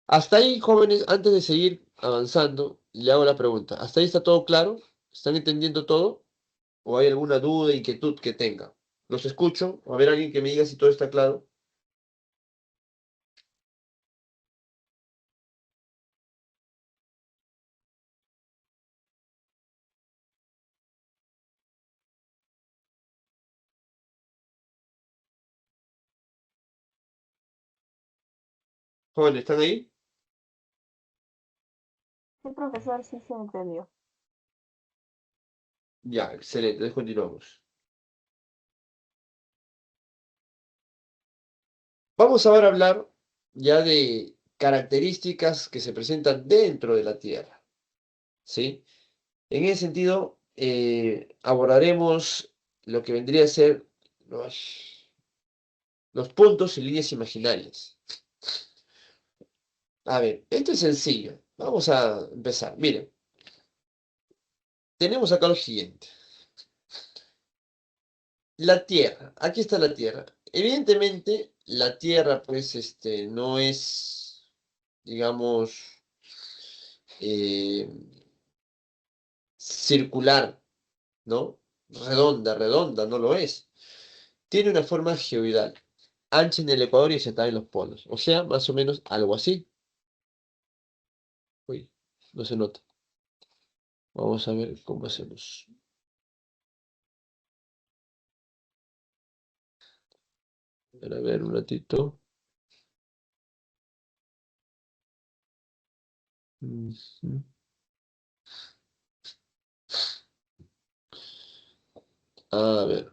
Speaker 1: Hasta ahí, jóvenes, antes de seguir avanzando, le hago la pregunta. ¿Hasta ahí está todo claro? ¿Están entendiendo todo? ¿O hay alguna duda, inquietud que tenga? Los escucho. A ver, alguien que me diga si todo está claro. Jóvenes, ¿están ahí?
Speaker 2: Sí, profesor, sí se entendió.
Speaker 1: Ya, excelente. Entonces continuamos. Vamos ahora a hablar ya de características que se presentan dentro de la Tierra, ¿sí? En ese sentido, abordaremos lo que vendría a ser los puntos y líneas imaginarias. A ver, esto es sencillo. Vamos a empezar. Miren, tenemos acá lo siguiente. La Tierra. Aquí está la Tierra. Evidentemente, la Tierra, pues, no es, digamos, eh, circular, ¿no? Redonda, redonda, no lo es. Tiene una forma geoidal, ancha en el ecuador y asentada en los polos. O sea, más o menos algo así. Uy, no se nota. Vamos a ver cómo hacemos. A ver, un ratito. Ujú. A ver.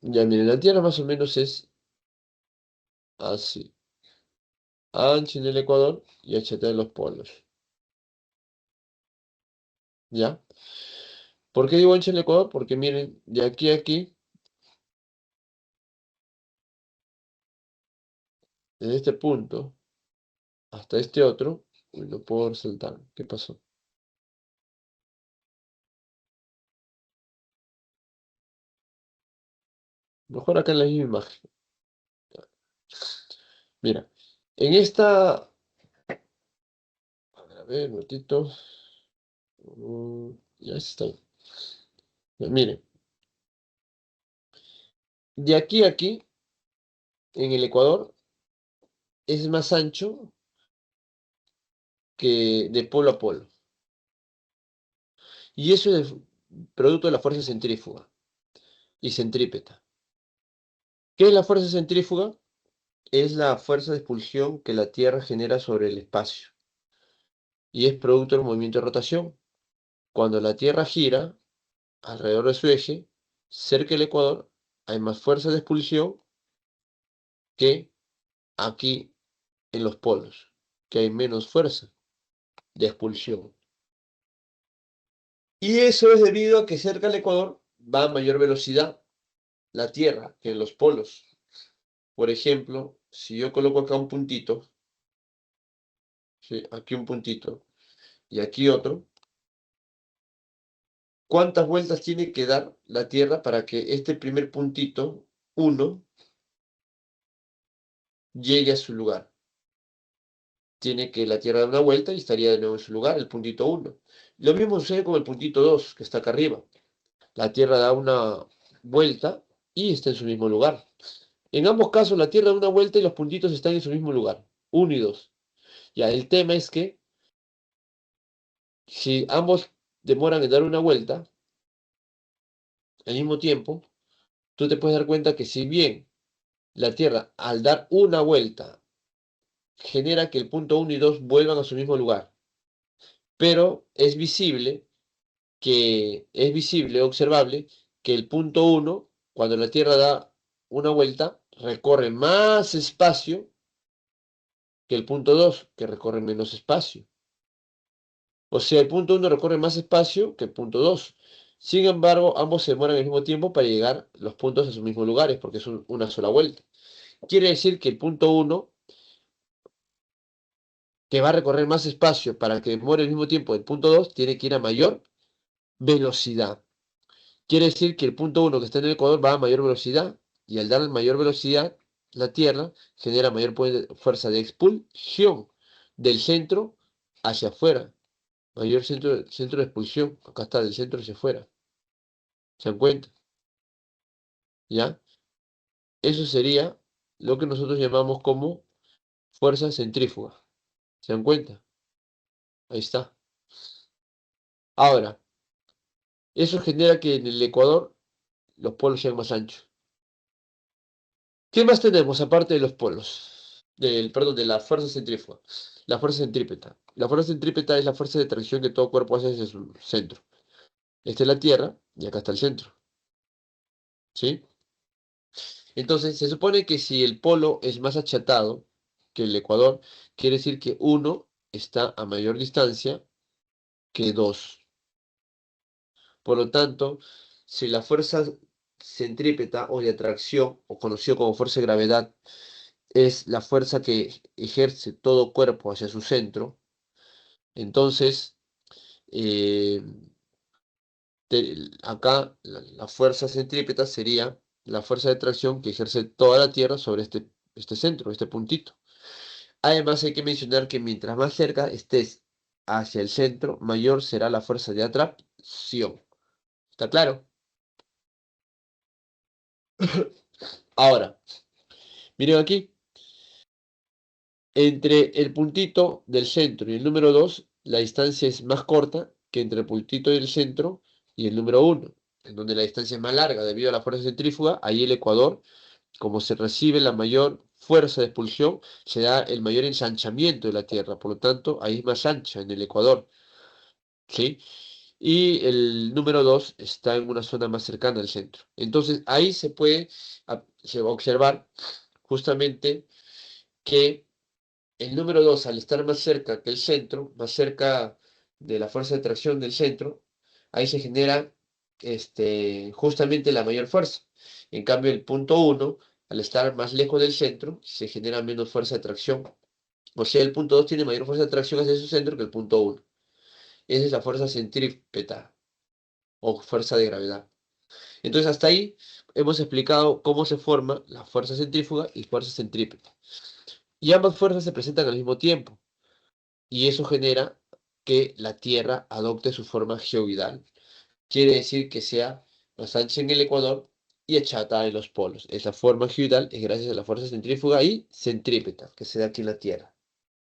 Speaker 1: Ya miren, la Tierra más o menos es así. Ancha en el ecuador y achatada en los polos. ¿Ya? ¿Por qué digo ancha en el ecuador? Porque miren, de aquí a aquí, desde este punto hasta este otro, uy, no puedo resaltar. ¿Qué pasó? Mejor acá en la misma imagen. Mira, en esta, a ver, un ratito. Ya está. Ya, miren, de aquí a aquí, en el ecuador, es más ancho que de polo a polo. Y eso es producto de la fuerza centrífuga y centrípeta. ¿Qué es la fuerza centrífuga? Es la fuerza de expulsión que la Tierra genera sobre el espacio. Y es producto del movimiento de rotación. Cuando la Tierra gira alrededor de su eje, cerca del ecuador, hay más fuerza de expulsión que aquí en los polos, que hay menos fuerza de expulsión. Y eso es debido a que cerca del ecuador va a mayor velocidad la Tierra que en los polos. Por ejemplo, si yo coloco acá un puntito, ¿sí? Aquí un puntito y aquí otro, ¿cuántas vueltas tiene que dar la Tierra para que este primer puntito, 1, llegue a su lugar? Tiene que la Tierra dar una vuelta y estaría de nuevo en su lugar, el puntito 1. Lo mismo sucede con el puntito 2, que está acá arriba. La Tierra da una vuelta y está en su mismo lugar. En ambos casos, la Tierra da una vuelta y los puntitos están en su mismo lugar, 1 y 2. Ya, el tema es que si ambos demoran en dar una vuelta al mismo tiempo, tú te puedes dar cuenta que si bien la Tierra al dar una vuelta genera que el punto 1 y 2 vuelvan a su mismo lugar, pero observable, que el punto 1, cuando la Tierra da una vuelta, recorre más espacio que el punto 2, que recorre menos espacio. O sea, el punto 1 recorre más espacio que el punto 2. Sin embargo, ambos se demoran al mismo tiempo para llegar los puntos a sus mismos lugares, porque es una sola vuelta. Quiere decir que el punto 1, que va a recorrer más espacio para que demore el mismo tiempo del punto 2, tiene que ir a mayor velocidad. Quiere decir que el punto 1 que está en el ecuador va a mayor velocidad, y al dar mayor velocidad, la Tierra genera mayor fuerza de expulsión del centro hacia afuera. Mayor centro de expulsión. Acá está, del centro hacia afuera. ¿Se dan cuenta? ¿Ya? Eso sería lo que nosotros llamamos como fuerza centrífuga. ¿Se dan cuenta? Ahí está. Ahora, eso genera que en el ecuador los polos sean más anchos. ¿Qué más tenemos aparte de los polos? Perdón, de la fuerza centrífuga. La fuerza centrípeta. La fuerza centrípeta es la fuerza de tracción que todo cuerpo hace hacia su centro. Esta es la Tierra y acá está el centro. ¿Sí? Entonces, se supone que si el polo es más achatado que el ecuador, quiere decir que uno está a mayor distancia que 2. Por lo tanto, si la fuerza centrípeta o de atracción, o conocido como fuerza de gravedad, es la fuerza que ejerce todo cuerpo hacia su centro, entonces eh, acá la fuerza centrípeta sería la fuerza de tracción que ejerce toda la Tierra sobre este centro, este puntito. Además, hay que mencionar que mientras más cerca estés hacia el centro, mayor será la fuerza de atracción. ¿Está claro? Ahora, miren aquí. Entre el puntito del centro y el número 2, la distancia es más corta que entre el puntito del centro y el número 1, en donde la distancia es más larga debido a la fuerza centrífuga. Ahí el ecuador, como se recibe la mayor fuerza de expulsión, se da el mayor ensanchamiento de la Tierra. Por lo tanto, ahí es más ancha en el ecuador. ¿Sí? Y el número 2 está en una zona más cercana al centro. Entonces, ahí se va a observar justamente que el número 2, al estar más cerca que el centro, más cerca de la fuerza de tracción del centro, ahí se genera justamente la mayor fuerza. En cambio, el punto 1, al estar más lejos del centro, se genera menos fuerza de tracción. O sea, el punto 2 tiene mayor fuerza de tracción hacia su centro que el punto 1. Esa es la fuerza centrípeta o fuerza de gravedad. Entonces, hasta ahí hemos explicado cómo se forma la fuerza centrífuga y fuerza centrípeta. Y ambas fuerzas se presentan al mismo tiempo. Y eso genera que la Tierra adopte su forma geoidal. Quiere decir que sea más ancha en el ecuador y achatada en los polos. Esa forma geoidal es gracias a la fuerza centrífuga y centrípeta que se da aquí en la Tierra.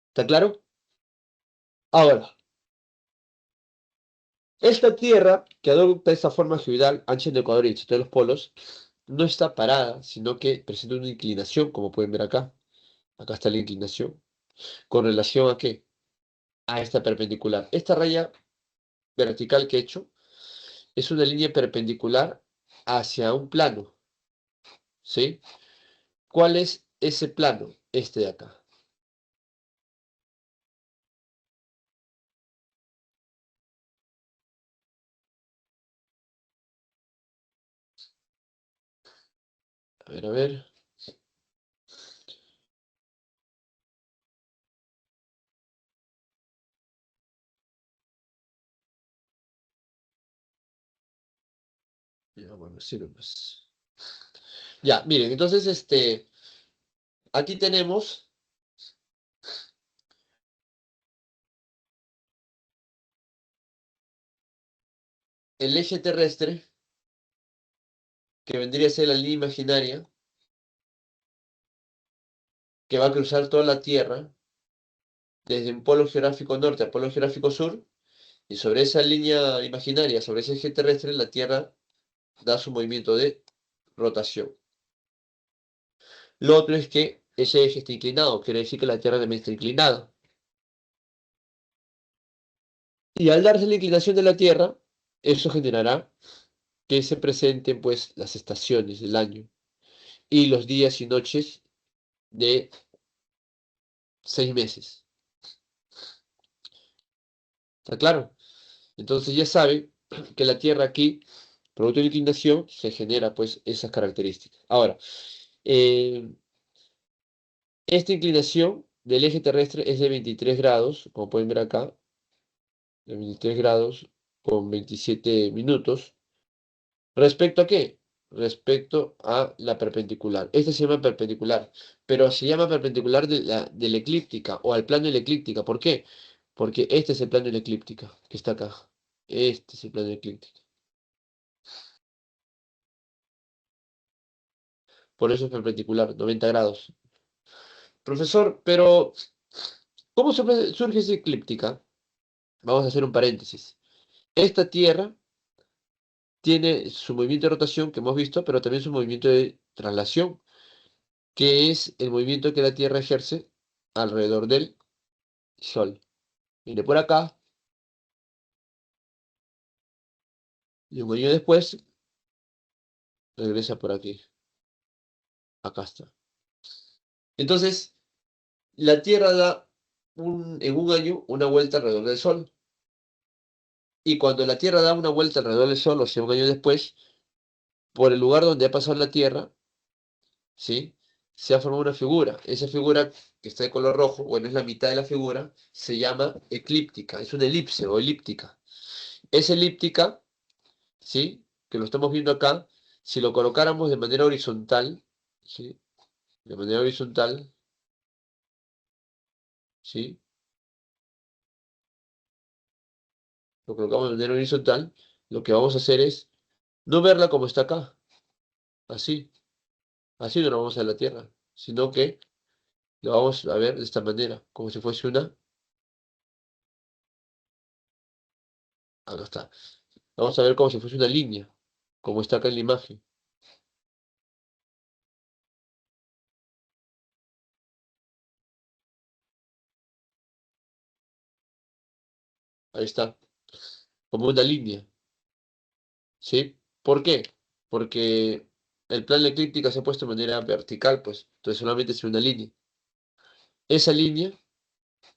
Speaker 1: ¿Está claro? Ahora, esta Tierra que adopta esta forma geoidal ancha en Ecuador y en de los polos, no está parada, sino que presenta una inclinación, como pueden ver acá. Acá está la inclinación. ¿Con relación a qué? A esta perpendicular. Esta raya vertical que he hecho es una línea perpendicular hacia un plano, ¿sí? ¿Cuál es ese plano? Este de acá. A ver, a ver. Ya, bueno, sirve pues. Ya, miren, entonces, aquí tenemos el eje terrestre, que vendría a ser la línea imaginaria, que va a cruzar toda la Tierra, desde un polo geográfico norte a polo geográfico sur, y sobre esa línea imaginaria, sobre ese eje terrestre, la Tierra da su movimiento de rotación. Lo otro es que ese eje está inclinado, quiere decir que la Tierra también está inclinada. Y al darse la inclinación de la Tierra, eso generará que se presenten pues las estaciones del año y los días y noches de 6 meses. ¿Está claro? Entonces ya sabe que la Tierra aquí, producto de la inclinación, se genera pues esas características. Ahora, eh, esta inclinación del eje terrestre es de 23 grados, como pueden ver acá, de 23 grados con 27 minutos. ¿Respecto a qué? Respecto a la perpendicular. Esta se llama perpendicular, pero se llama perpendicular de la eclíptica o al plano de la eclíptica. ¿Por qué? Porque este es el plano de la eclíptica, que está acá. Este es el plano de la eclíptica. Por eso es perpendicular, 90 grados. Profesor, pero ¿cómo surge esa eclíptica? Vamos a hacer un paréntesis. Esta Tierra tiene su movimiento de rotación que hemos visto, pero también su movimiento de traslación, que es el movimiento que la Tierra ejerce alrededor del Sol. Viene por acá y un año después regresa por aquí. Acá está. Entonces, la Tierra da en un año una vuelta alrededor del Sol. Y cuando la Tierra da una vuelta alrededor del Sol, o sea, un año después, por el lugar donde ha pasado la Tierra, ¿sí? Se ha formado una figura. Esa figura que está de color rojo, bueno, es la mitad de la figura, se llama eclíptica. Es una elipse o elíptica. Esa elíptica, ¿sí? Que lo estamos viendo acá, si lo colocáramos de manera horizontal, ¿sí? De manera horizontal, ¿sí? Lo colocamos de manera horizontal, lo que vamos a hacer es no verla como está acá, así, así no la vamos a ver la Tierra, sino que lo vamos a ver de esta manera, como si fuese una, acá está, vamos a ver como si fuese una línea, como está acá en la imagen, ahí está, como una línea, ¿sí? ¿Por qué? Porque el plano de eclíptica se ha puesto de manera vertical, pues, entonces solamente es una línea. Esa línea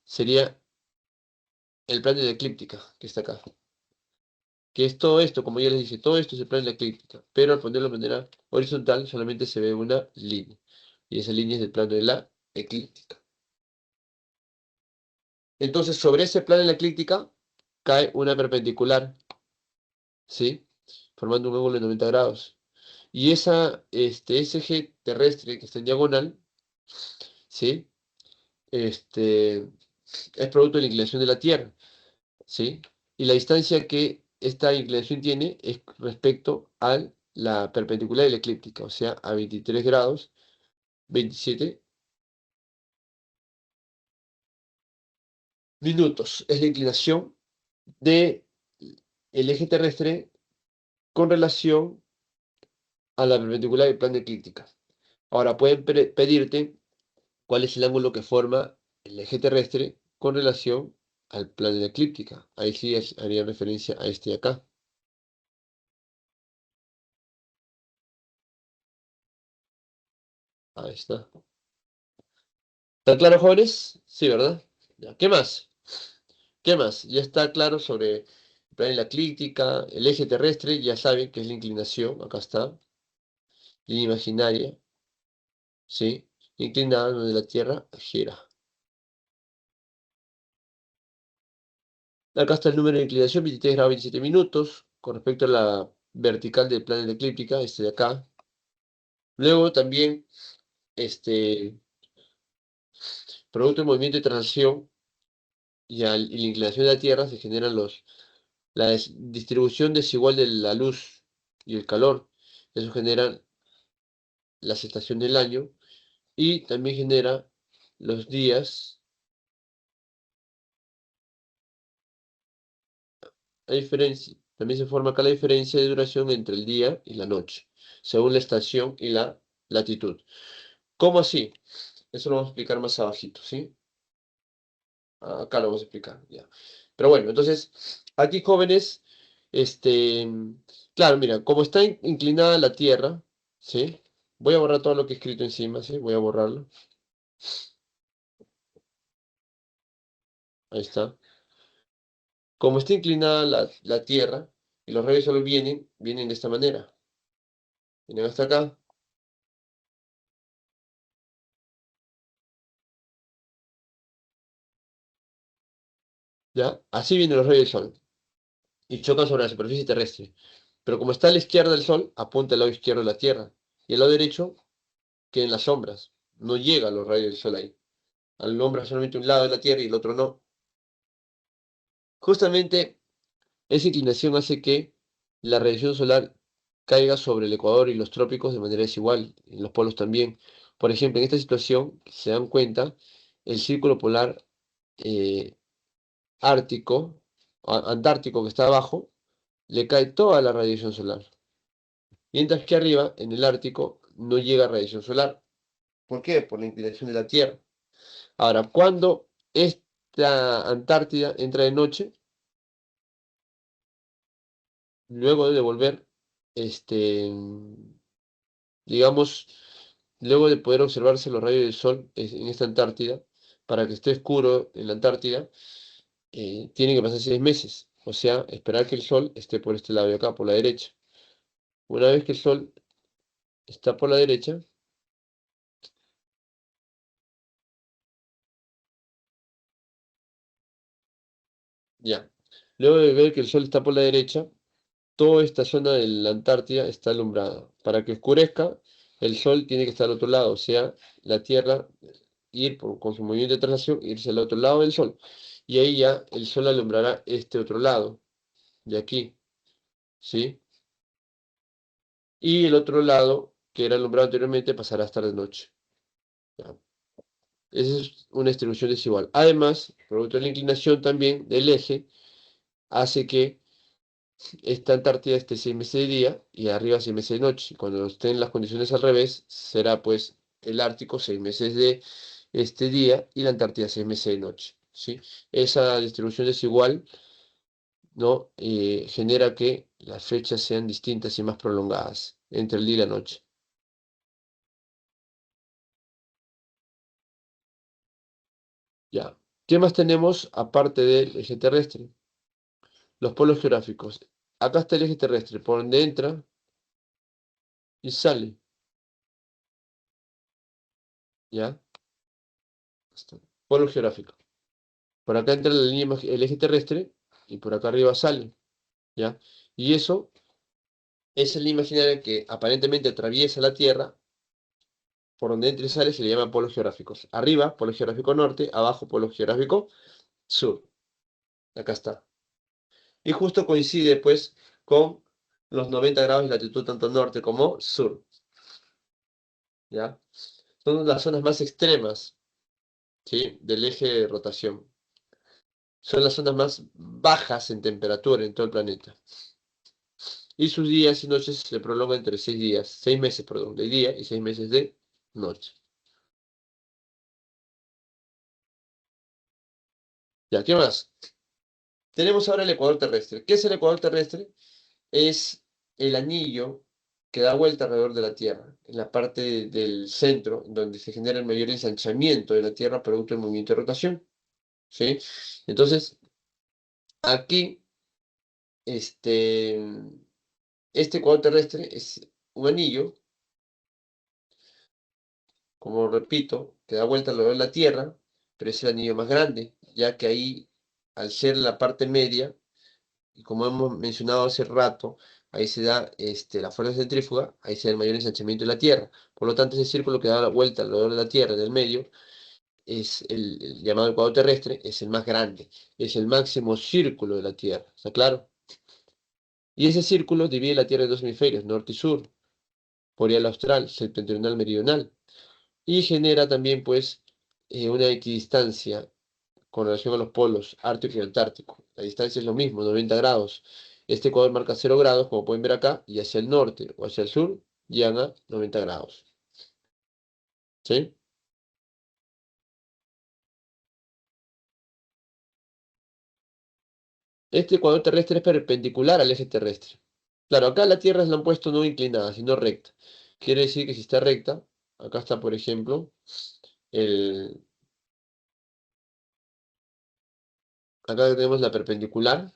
Speaker 1: sería el plano de la eclíptica, que está acá. Que es todo esto, como ya les dije, todo esto es el plano de la eclíptica, pero al ponerlo de manera horizontal solamente se ve una línea, y esa línea es el plano de la eclíptica. Entonces, sobre ese plano de la eclíptica cae una perpendicular, ¿sí? Formando un ángulo de 90 grados. Y ese eje terrestre que está en diagonal, ¿sí? Este, es producto de la inclinación de la Tierra, ¿sí? Y la distancia que esta inclinación tiene es respecto a la perpendicular de la eclíptica, o sea, a 23 grados, 27 minutos. Es la inclinación del eje terrestre con relación a la perpendicular del plano de eclíptica. Ahora pueden pedirte cuál es el ángulo que forma el eje terrestre con relación al plano de la eclíptica. Ahí sí haría referencia a este de acá. Ahí está. ¿Está claro, jóvenes? Sí, ¿verdad? Ya. ¿Qué más? ¿Qué más? Ya está claro sobre el plano de la eclíptica, el eje terrestre, ya saben que es la inclinación, acá está, línea imaginaria, ¿sí? Inclinada donde la Tierra gira. Acá está el número de inclinación, 23 grados 27 minutos, con respecto a la vertical del plano de la eclíptica, este de acá. Luego también, producto del movimiento de traslación y la inclinación de la Tierra, se generan la distribución desigual de la luz y el calor. Eso genera las estaciones del año y también genera los días. También se forma acá la diferencia de duración entre el día y la noche, según la estación y la latitud. ¿Cómo así? Eso lo vamos a explicar más abajito, ¿sí? Acá lo vamos a explicar, ya. Pero bueno, entonces, aquí jóvenes, este, claro, mira, como está inclinada la Tierra, ¿sí? Voy a borrar todo lo que he escrito encima, ¿sí? Voy a borrarlo. Ahí está. Como está inclinada la Tierra y los rayos solo vienen de esta manera. Vienen hasta acá. ¿Ya? Así vienen los rayos del Sol y chocan sobre la superficie terrestre. Pero como está a la izquierda del Sol, apunta al lado izquierdo de la Tierra. Y el lado derecho queda en las sombras. No llega a los rayos del Sol ahí. Alumbra solamente un lado de la Tierra y el otro no. Justamente esa inclinación hace que la radiación solar caiga sobre el ecuador y los trópicos de manera desigual, en los polos también. Por ejemplo, en esta situación, si se dan cuenta, el círculo polar eh, ártico, antártico que está abajo, le cae toda la radiación solar. Mientras que arriba, en el Ártico, no llega radiación solar. ¿Por qué? Por la inclinación de la Tierra. Ahora, cuando esta Antártida entra de noche, luego de volver, este, digamos, luego de poder observarse los rayos del Sol en esta Antártida, para que esté oscuro en la Antártida, tiene que pasar 6 meses. O sea, esperar que el Sol esté por este lado de acá, por la derecha. Una vez que el Sol está por la derecha, ya. Luego de ver que el Sol está por la derecha, toda esta zona de la Antártida está alumbrada. Para que oscurezca, el Sol tiene que estar al otro lado, o sea, la Tierra con su movimiento de traslación, irse al otro lado del Sol. Y ahí ya el Sol alumbrará este otro lado, de aquí, ¿sí? Y el otro lado, que era alumbrado anteriormente, pasará a estar de noche. ¿Ya? Esa es una distribución desigual. Además, producto de la inclinación también del eje, hace que esta Antártida esté 6 meses de día y arriba 6 meses de noche. Cuando estén las condiciones al revés, será pues el Ártico 6 meses de este día y la Antártida 6 meses de noche, ¿sí? Esa distribución desigual, ¿no? Genera que las fechas sean distintas y más prolongadas entre el día y la noche. Ya. ¿Qué más tenemos aparte del eje terrestre? Los polos geográficos. Acá está el eje terrestre, por donde entra y sale. ¿Ya? Está. Polo geográfico. Por acá entra la línea, el eje terrestre y por acá arriba sale, ¿ya? Y eso, esa línea imaginaria que aparentemente atraviesa la Tierra, por donde entra y sale, se le llama polos geográficos. Arriba, polo geográfico norte, abajo, polo geográfico sur. Acá está. Y justo coincide, pues, con los 90 grados de latitud tanto norte como sur, ¿ya? Son las zonas más extremas, ¿sí? Del eje de rotación. son las zonas más bajas en temperatura en todo el planeta. Y sus días y noches se prolongan entre 6 días, 6 meses, perdón, de día y 6 meses de noche. Ya, ¿qué más? Tenemos ahora el ecuador terrestre. ¿Qué es el ecuador terrestre? Es el anillo que da vuelta alrededor de la Tierra, en la parte del centro, donde se genera el mayor ensanchamiento de la Tierra producto del movimiento de rotación. ¿Sí? Entonces, aquí, este, este ecuador terrestre es un anillo, como repito, que da vuelta alrededor de la Tierra, pero es el anillo más grande, ya que ahí, al ser la parte media, y como hemos mencionado hace rato, ahí se da la fuerza centrífuga, ahí se da el mayor ensanchamiento de la Tierra. Por lo tanto, ese círculo que da la vuelta alrededor de la Tierra, en el medio, es el llamado ecuador terrestre, es el más grande, es el máximo círculo de la Tierra. ¿Está claro? Y ese círculo divide la Tierra en dos hemisferios, norte y sur, boreal austral, septentrional, meridional, y genera también, pues, una equidistancia con relación a los polos ártico y antártico. La distancia es lo mismo, 90 grados. Este ecuador marca 0 grados, como pueden ver acá, y hacia el norte o hacia el sur llegan a 90 grados. ¿Sí? Este ecuador terrestre es perpendicular al eje terrestre. Claro, acá la Tierra la han puesto no inclinada, sino recta. Quiere decir que si está recta, acá está, por ejemplo, el, acá tenemos la perpendicular,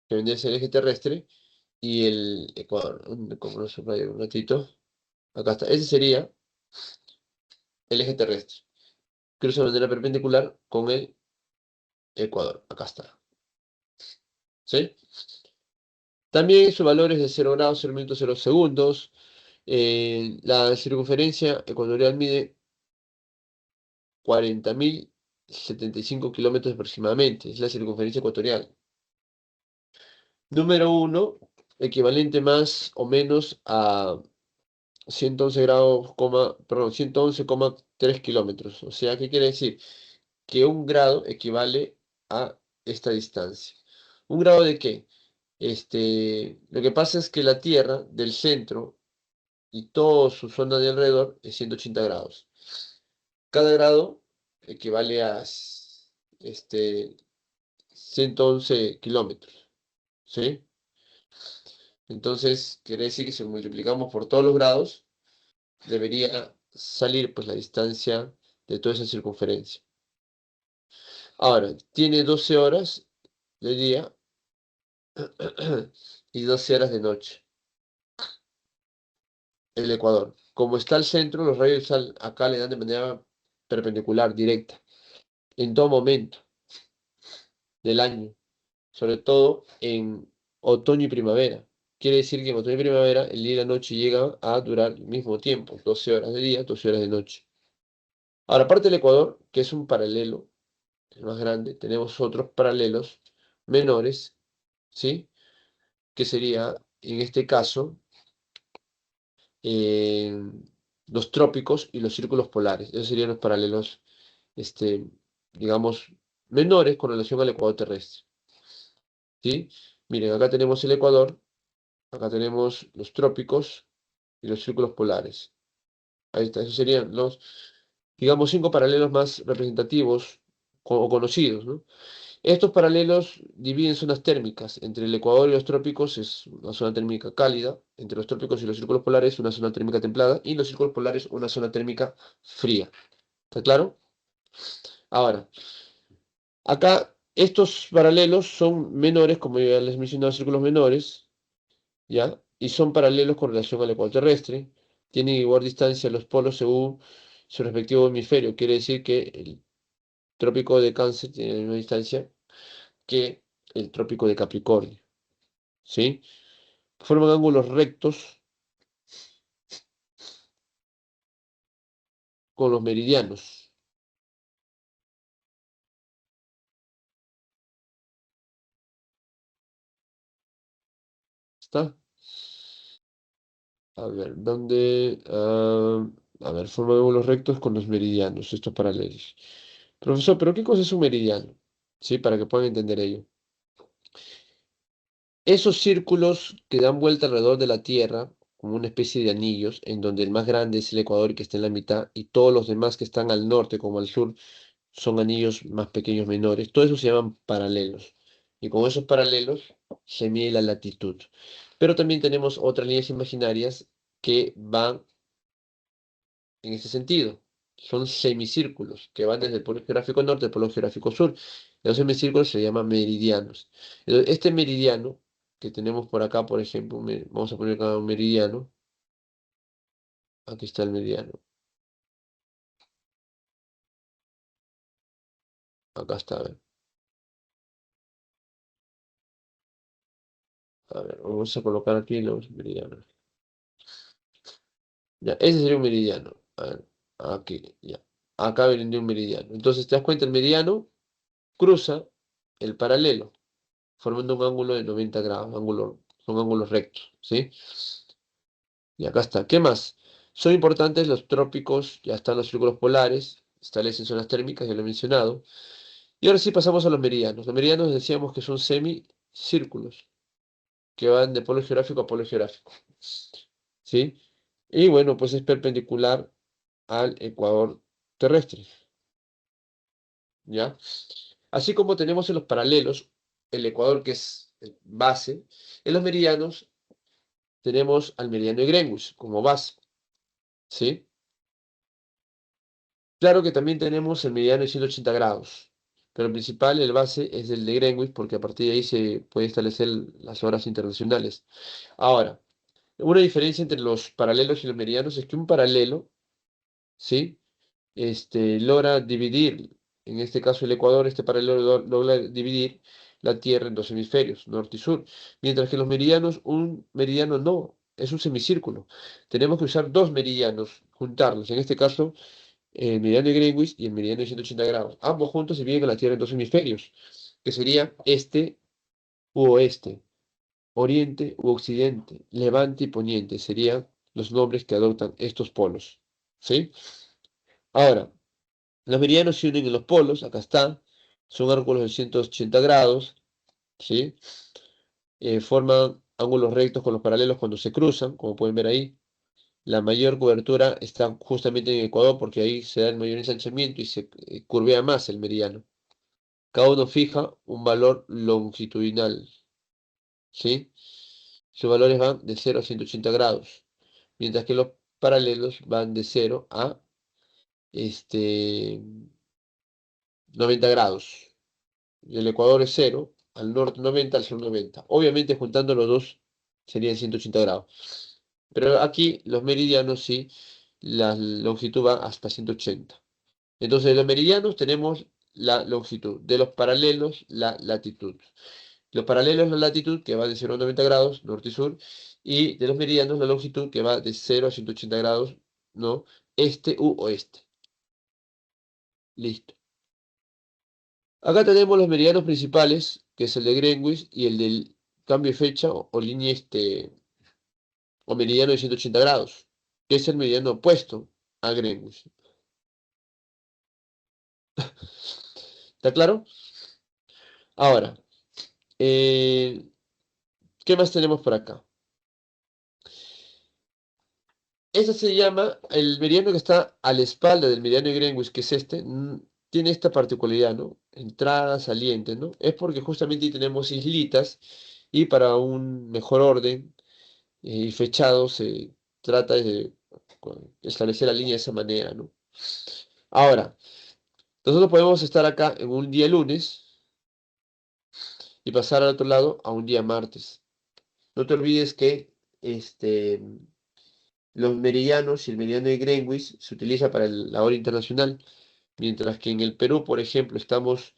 Speaker 1: que vendría a ser el eje terrestre, y el ecuador. Como no se un ratito. Acá está. Ese sería el eje terrestre. Cruza de manera perpendicular con el ecuador. Acá está. ¿Sí? También su valor es de 0 grados, 0 minutos, 0 segundos. La circunferencia ecuatorial mide 40.075 kilómetros aproximadamente. Es la circunferencia ecuatorial. Número uno, equivalente más o menos a 111 grados, perdón, 111,3 kilómetros. O sea, ¿qué quiere decir? Que un grado equivale a esta distancia. ¿Un grado de qué? Lo que pasa es que la Tierra del centro y toda su zona de alrededor es 180 grados. Cada grado equivale a 111 kilómetros, ¿sí? Entonces, quiere decir que si lo multiplicamos por todos los grados, debería salir pues la distancia de toda esa circunferencia. Ahora, tiene 12 horas de día y 12 horas de noche. El Ecuador. Como está al centro, los rayos del sol acá le dan de manera perpendicular, directa, en todo momento del año, sobre todo en otoño y primavera. Quiere decir que en otoño y primavera el día y la noche llegan a durar el mismo tiempo, 12 horas de día, 12 horas de noche. Ahora, aparte del Ecuador, que es un paralelo, el más grande, tenemos otros paralelos menores, ¿sí? Que sería, en este caso, eh, los trópicos y los círculos polares. Esos serían los paralelos, este, digamos, menores con relación al ecuador terrestre. ¿Sí? Miren, acá tenemos el Ecuador, acá tenemos los trópicos y los círculos polares. Ahí está, esos serían los, digamos, 5 paralelos más representativos o conocidos, ¿no? Estos paralelos dividen zonas térmicas. Entre el Ecuador y los trópicos es una zona térmica cálida. Entre los trópicos y los círculos polares una zona térmica templada. Y los círculos polares una zona térmica fría. ¿Está claro? Ahora, acá estos paralelos son menores, como ya les mencionaba, círculos menores, ¿ya? Y son paralelos con relación al ecuador terrestre. Tienen igual distancia los polos según su respectivo hemisferio. Quiere decir que el trópico de Cáncer tiene la misma distancia que el trópico de Capricornio, ¿sí? Forman ángulos rectos con los meridianos. ¿Está? A ver, ¿dónde? A ver, forma de ángulos rectos con los meridianos, estos paralelos. Profesor, ¿pero qué cosa es un meridiano? Sí, para que puedan entender ello. Esos círculos que dan vuelta alrededor de la Tierra, como una especie de anillos, en donde el más grande es el Ecuador y que está en la mitad, y todos los demás que están al norte como al sur son anillos más pequeños, menores. Todo eso se llaman paralelos. Y con esos paralelos se mide la latitud. Pero también tenemos otras líneas imaginarias que van en ese sentido. Son semicírculos que van desde el polo geográfico norte al polo geográfico sur. Los semicírculos se llaman meridianos. Entonces, este meridiano que tenemos por acá, por ejemplo, vamos a poner acá un meridiano. Aquí está el meridiano. Acá está, a ver, vamos a colocar aquí los meridianos. Ya, ese sería un meridiano. A ver, aquí, ya. Acá viene un meridiano. Entonces, ¿te das cuenta? El meridiano cruza el paralelo, formando un ángulo de 90 grados. Son ángulos rectos, ¿sí? Y acá está. ¿Qué más? Son importantes los trópicos, ya están los círculos polares, establecen zonas térmicas, ya lo he mencionado. Y ahora sí pasamos a los meridianos. Los meridianos decíamos que son semicírculos, que van de polo geográfico a polo geográfico, ¿sí? Y bueno, pues es perpendicular al ecuador terrestre, ¿ya? Así como tenemos en los paralelos el ecuador que es base, en los meridianos tenemos al meridiano de Greenwich como base, ¿sí? Claro que también tenemos el meridiano de 180 grados, pero el principal, el base, es el de Greenwich porque a partir de ahí se puede establecer las horas internacionales. Ahora, una diferencia entre los paralelos y los meridianos es que un paralelo, ¿sí? Logra dividir, en este caso el Ecuador, este paralelo logra dividir la Tierra en dos hemisferios, norte y sur, mientras que los meridianos, un meridiano no, es un semicírculo. Tenemos que usar dos meridianos, juntarlos, en este caso el meridiano de Greenwich y el meridiano de 180 grados. Ambos juntos se dividen la Tierra en dos hemisferios, que sería este u oeste, oriente u occidente, levante y poniente, serían los nombres que adoptan estos polos. ¿Sí? Ahora, los meridianos se unen en los polos, acá está, son ángulos de 180 grados, ¿sí? Forman ángulos rectos con los paralelos cuando se cruzan, como pueden ver ahí. La mayor cobertura está justamente en Ecuador porque ahí se da el mayor ensanchamiento y se curvea más el meridiano. Cada uno fija un valor longitudinal, ¿sí? Sus valores van de 0 a 180 grados, mientras que los paralelos van de 0 a este, 90 grados. El Ecuador es 0, al norte 90, al sur 90. Obviamente juntando los dos serían 180 grados. Pero aquí los meridianos sí, la longitud va hasta 180. Entonces de los meridianos tenemos la longitud, de los paralelos la latitud. Los paralelos la latitud que va de 0 a 90 grados, norte y sur, y de los meridianos la longitud que va de 0 a 180 grados, ¿no? Este u oeste. Listo. Acá tenemos los meridianos principales, que es el de Greenwich y el del cambio de fecha o línea o meridiano de 180 grados, que es el meridiano opuesto a Greenwich. ¿Está claro? Ahora, eh, ¿qué más tenemos por acá? Ese se llama, el meridiano que está a la espalda del meridiano de Greenwich, que es este, tiene esta particularidad, ¿no? Entrada, saliente, ¿no? Es porque justamente ahí tenemos islitas y para un mejor orden y fechado se trata de establecer la línea de esa manera, ¿no? Ahora, nosotros podemos estar acá en un día lunes y pasar al otro lado a un día martes. No te olvides que este, los meridianos y el meridiano de Greenwich se utiliza para la hora internacional, mientras que en el Perú, por ejemplo, estamos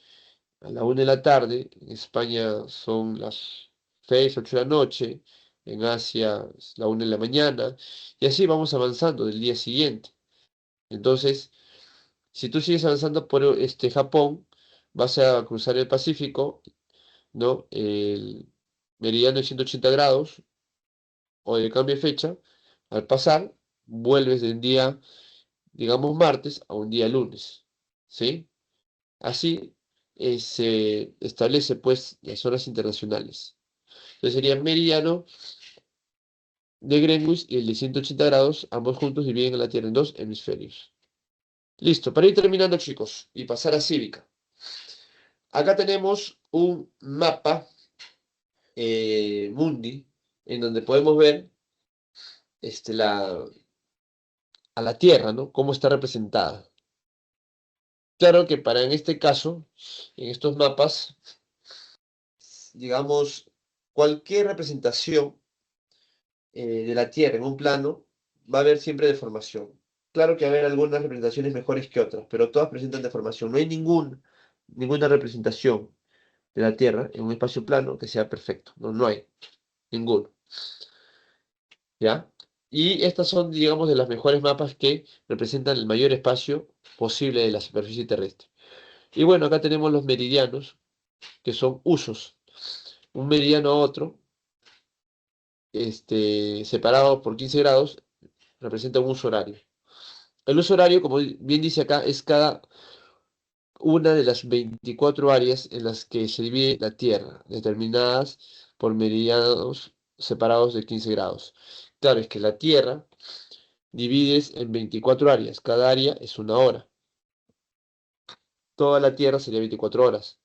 Speaker 1: a la 1 de la tarde, en España son las 6, 8 de la noche, en Asia es la 1 de la mañana, y así vamos avanzando del día siguiente. Entonces, si tú sigues avanzando por Japón, vas a cruzar el Pacífico, ¿no? El meridiano de 180 grados, o de cambio de fecha, Al pasar, vuelves de un día, digamos, martes a un día lunes, ¿sí? Así se establece, pues, las horas internacionales. Entonces sería meridiano de Greenwich y el de 180 grados, ambos juntos dividen la Tierra en dos hemisferios. Listo, para ir terminando, chicos, y pasar a cívica. Acá tenemos un mapa mundi en donde podemos ver a la Tierra, ¿no? Cómo está representada. Claro que para en este caso, en estos mapas, digamos, cualquier representación de la Tierra en un plano va a haber siempre deformación. Claro que va a haber algunas representaciones mejores que otras, pero todas presentan deformación. No hay ninguna representación de la Tierra en un espacio plano que sea perfecto. No, no hay ninguno. ¿Ya? Y estas son, digamos, de las mejores mapas que representan el mayor espacio posible de la superficie terrestre. Y bueno, acá tenemos los meridianos, que son usos. Un meridiano a otro, separado por 15 grados, representa un uso horario. El uso horario, como bien dice acá, es cada una de las 24 áreas en las que se divide la Tierra, determinadas por meridianos separados de 15 grados. Claro, es que la Tierra divides en 24 áreas, cada área es una hora. Toda la Tierra sería 24 horas.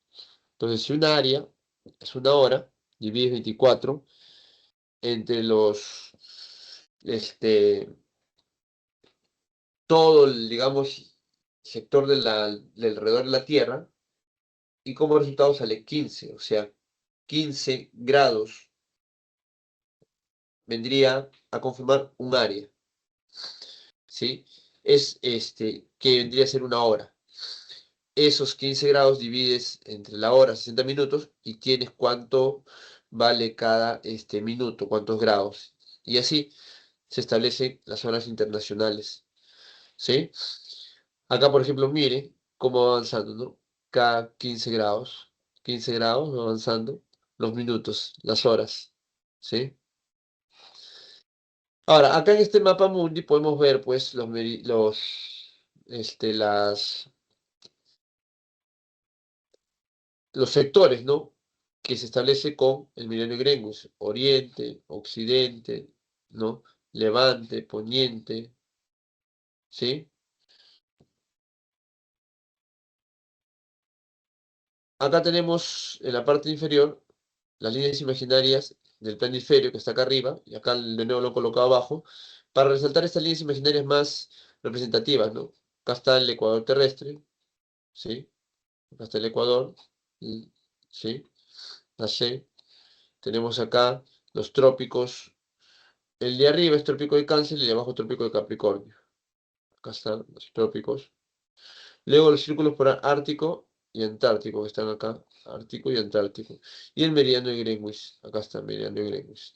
Speaker 1: Entonces, si una área es una hora, divides 24 entre este, todo el, digamos, sector del alrededor de la Tierra, y como resultado sale 15, o sea, 15 grados vendría a conformar un área, ¿sí? Es que vendría a ser una hora. Esos 15 grados divides entre la hora, 60 minutos, y tienes cuánto vale cada minuto, cuántos grados. Y así se establecen las horas internacionales, ¿sí? Acá, por ejemplo, mire cómo va avanzando, ¿no? Cada 15 grados va avanzando los minutos, las horas, ¿sí? Ahora, acá en este mapa mundi podemos ver, pues, los sectores, ¿no? Que se establece con el meridiano Greenwich, oriente, occidente, ¿no? Levante, poniente, ¿sí? Acá tenemos en la parte inferior las líneas imaginarias del planisferio que está acá arriba, y acá de nuevo lo he colocado abajo, para resaltar estas líneas imaginarias más representativas, ¿no? Acá está el ecuador terrestre, ¿sí? Acá está el ecuador, ¿sí? La C. Tenemos acá los trópicos. El de arriba es trópico de Cáncer y el de abajo trópico de Capricornio. Acá están los trópicos. Luego los círculos por Ártico y Antártico, que están acá. Ártico y Antártico. Y el meridiano de Greenwich. Acá está el meridiano de Greenwich.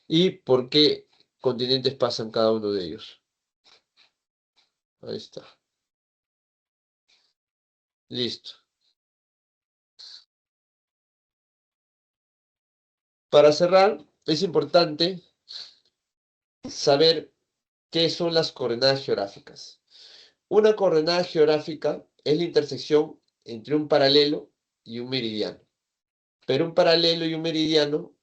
Speaker 1: ¿Y por qué continentes pasan cada uno de ellos? Ahí está. Listo. Para cerrar, es importante saber qué son las coordenadas geográficas. Una coordenada geográfica es la intersección entre un paralelo y un meridiano. Pero un paralelo y un meridiano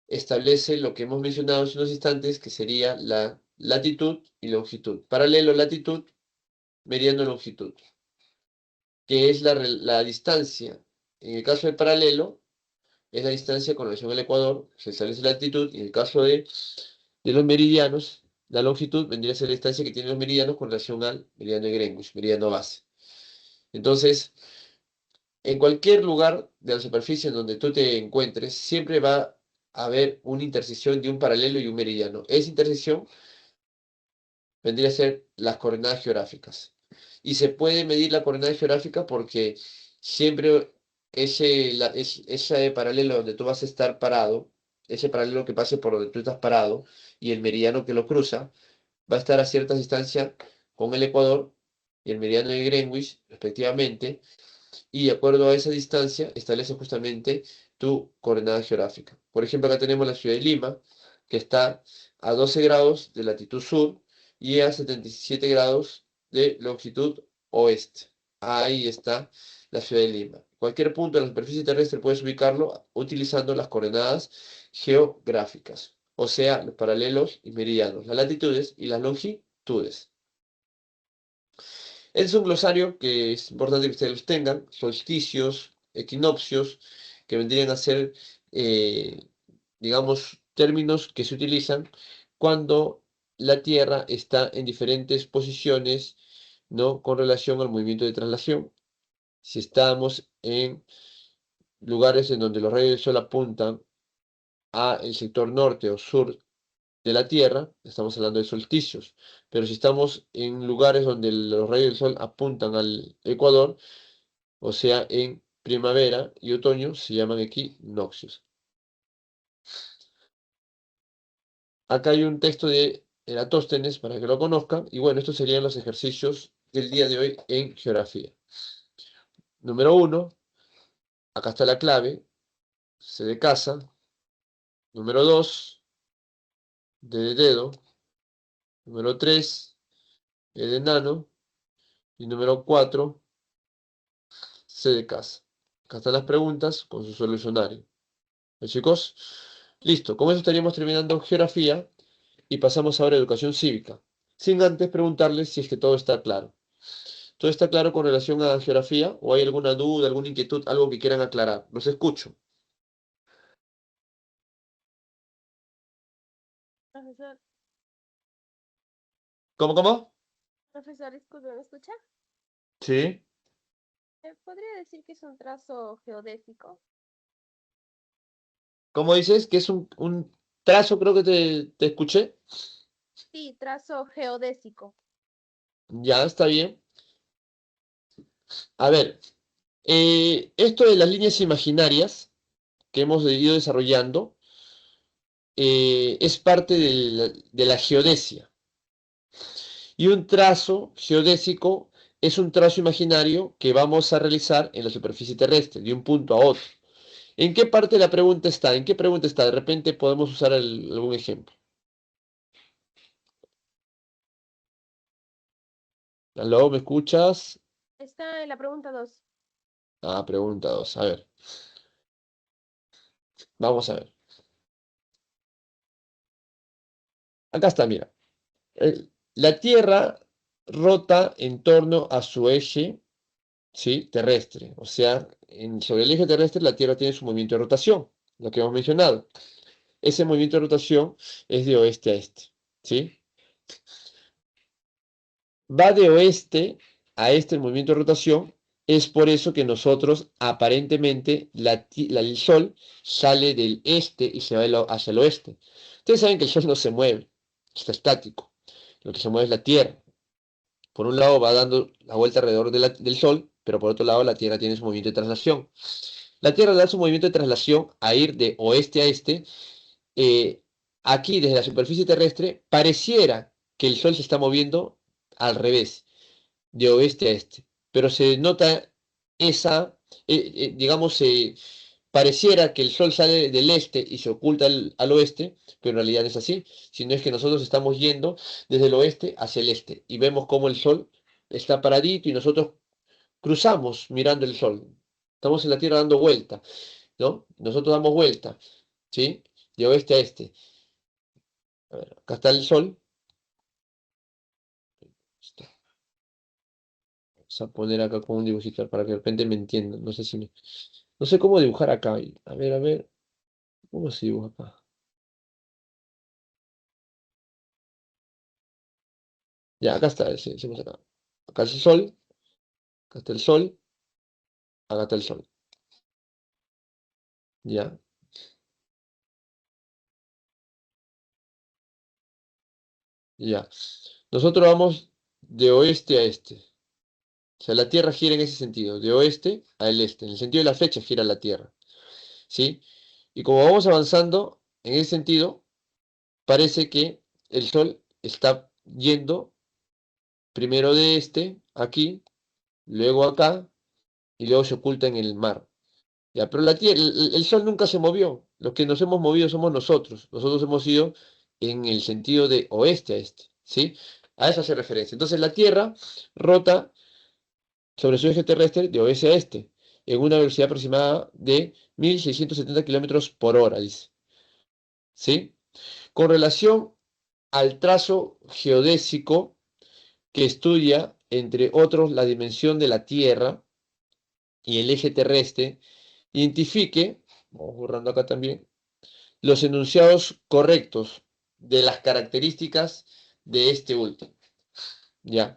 Speaker 1: establece lo que hemos mencionado hace unos instantes, que sería la latitud y longitud. Paralelo, latitud, meridiano, longitud, que es la distancia. En el caso del paralelo, es la distancia con relación al ecuador, se establece la latitud, y en el caso de los meridianos, la longitud vendría a ser la distancia que tienen los meridianos con relación al meridiano de Greenwich, meridiano base. Entonces, en cualquier lugar de la superficie en donde tú te encuentres, siempre va a haber una intersección de un paralelo y un meridiano. Esa intersección vendría a ser las coordenadas geográficas. Y se puede medir la coordenada geográfica porque siempre ese paralelo donde tú vas a estar parado, ese paralelo que pase por donde tú estás parado y el meridiano que lo cruza, va a estar a cierta distancia con el ecuador y el meridiano de Greenwich, respectivamente, y de acuerdo a esa distancia establece justamente tu coordenada geográfica. Por ejemplo, acá tenemos la ciudad de Lima, que está a 12 grados de latitud sur y a 77 grados de longitud oeste. Ahí está la ciudad de Lima. Cualquier punto de la superficie terrestre puedes ubicarlo utilizando las coordenadas geográficas, o sea, los paralelos y meridianos, las latitudes y las longitudes. Este es un glosario que es importante que ustedes los tengan: solsticios, equinoccios, que vendrían a ser, digamos, términos que se utilizan cuando la Tierra está en diferentes posiciones, ¿no? Con relación al movimiento de traslación. Si estamos en lugares en donde los rayos del Sol apuntan a el sector norte o sur de la Tierra, estamos hablando de solsticios. Pero si estamos en lugares donde los rayos del Sol apuntan al Ecuador, o sea, en primavera y otoño, se llaman equinoccios. Acá hay un texto de Eratóstenes para que lo conozcan. Y bueno, estos serían los ejercicios del día de hoy en geografía. Número 1, acá está la clave, C de casa. Número 2, D de dedo. Número 3, E de enano. Y número 4, C de casa. Acá están las preguntas con su solucionario. Chicos, listo. Con eso estaríamos terminando geografía y pasamos ahora a educación cívica. Sin antes preguntarles si es que todo está claro. ¿Todo está claro con relación a geografía? ¿O hay alguna duda, alguna inquietud, algo que quieran aclarar? Los escucho.
Speaker 3: Profesor,
Speaker 1: ¿Cómo?
Speaker 3: profesor, disculpe, ¿me escucha?
Speaker 1: Sí.
Speaker 3: ¿Podría decir que es un trazo geodésico?
Speaker 1: ¿Cómo dices? ¿Que es un trazo? Creo que te escuché.
Speaker 3: Sí, trazo geodésico.
Speaker 1: Ya, está bien. A ver, esto de las líneas imaginarias que hemos ido desarrollando es parte de la geodesia. Y un trazo geodésico es un trazo imaginario que vamos a realizar en la superficie terrestre, de un punto a otro. ¿En qué parte de la pregunta está? ¿En qué pregunta está? De repente podemos usar algún ejemplo. ¿Aló? ¿Me escuchas?
Speaker 3: Está en la pregunta 2.
Speaker 1: Ah, pregunta 2. A ver, vamos a ver. Acá está, mira. La Tierra rota en torno a su eje, ¿sí? Terrestre. O sea, sobre el eje terrestre la Tierra tiene su movimiento de rotación, lo que hemos mencionado. Ese movimiento de rotación es de oeste a este, ¿sí? Va de oeste a este el movimiento de rotación. Es por eso que nosotros, aparentemente, el Sol sale del este y se va hacia el oeste. Ustedes saben que el Sol no se mueve, está estático. Lo que se mueve es la Tierra. Por un lado va dando la vuelta alrededor del Sol, pero por otro lado la Tierra tiene su movimiento de traslación. La Tierra da su movimiento de traslación a ir de oeste a este. eh, Aquí, desde la superficie terrestre, pareciera que el Sol se está moviendo al revés, de oeste a este. Pero se nota esa, digamos, pareciera que el Sol sale del este y se oculta al oeste, pero en realidad no es así, sino es que nosotros estamos yendo desde el oeste hacia el este y vemos cómo el Sol está paradito y nosotros cruzamos mirando el Sol. Estamos en la Tierra dando vuelta, ¿no? Nosotros damos vuelta, ¿sí? De oeste a este. A ver, acá está el Sol. Vamos a poner acá con un dibujito para que de repente me entiendan. No sé si no sé cómo dibujar acá. A ver. ¿Cómo se dibuja acá? Ya, acá está. Decimos acá. Acá es el Sol. Acá está el Sol. Acá está el Sol. Ya. Ya. Nosotros vamos de oeste a este. O sea, la Tierra gira en ese sentido. De oeste al este. En el sentido de la flecha gira la Tierra. ¿Sí? Y como vamos avanzando en ese sentido, parece que el Sol está yendo primero de este, aquí, luego acá, y luego se oculta en el mar. Ya, pero el Sol nunca se movió. Los que nos hemos movido somos nosotros. Nosotros hemos ido en el sentido de oeste a este, ¿sí? A eso hace referencia. Entonces la Tierra rota sobre su eje terrestre de oeste a este, en una velocidad aproximada de 1670 kilómetros por hora, dice. ¿Sí? Con relación al trazo geodésico que estudia, entre otros, la dimensión de la Tierra y el eje terrestre, identifique, vamos borrando acá también, los enunciados correctos de las características de este último. ¿Ya?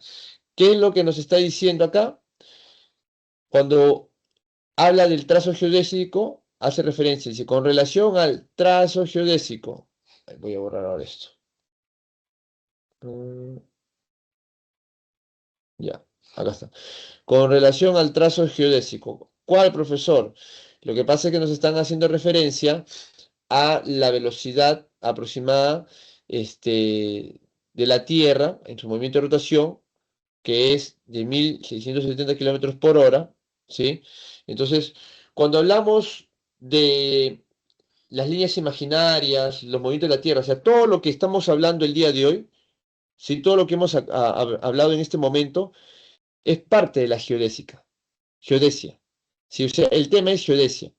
Speaker 1: ¿Qué es lo que nos está diciendo acá? Cuando habla del trazo geodésico, hace referencia, dice, con relación al trazo geodésico. Voy a borrar ahora esto. Ya, acá está. Con relación al trazo geodésico. ¿Cuál, profesor? Lo que pasa es que nos están haciendo referencia a la velocidad aproximada de la Tierra en su movimiento de rotación, que es de 1670 kilómetros por hora, ¿sí? Entonces, cuando hablamos de las líneas imaginarias, los movimientos de la Tierra, o sea, todo lo que estamos hablando el día de hoy, ¿sí? Todo lo que hemos hablado en este momento, es parte de la geodesia. ¿Sí? O sea, el tema es geodesia.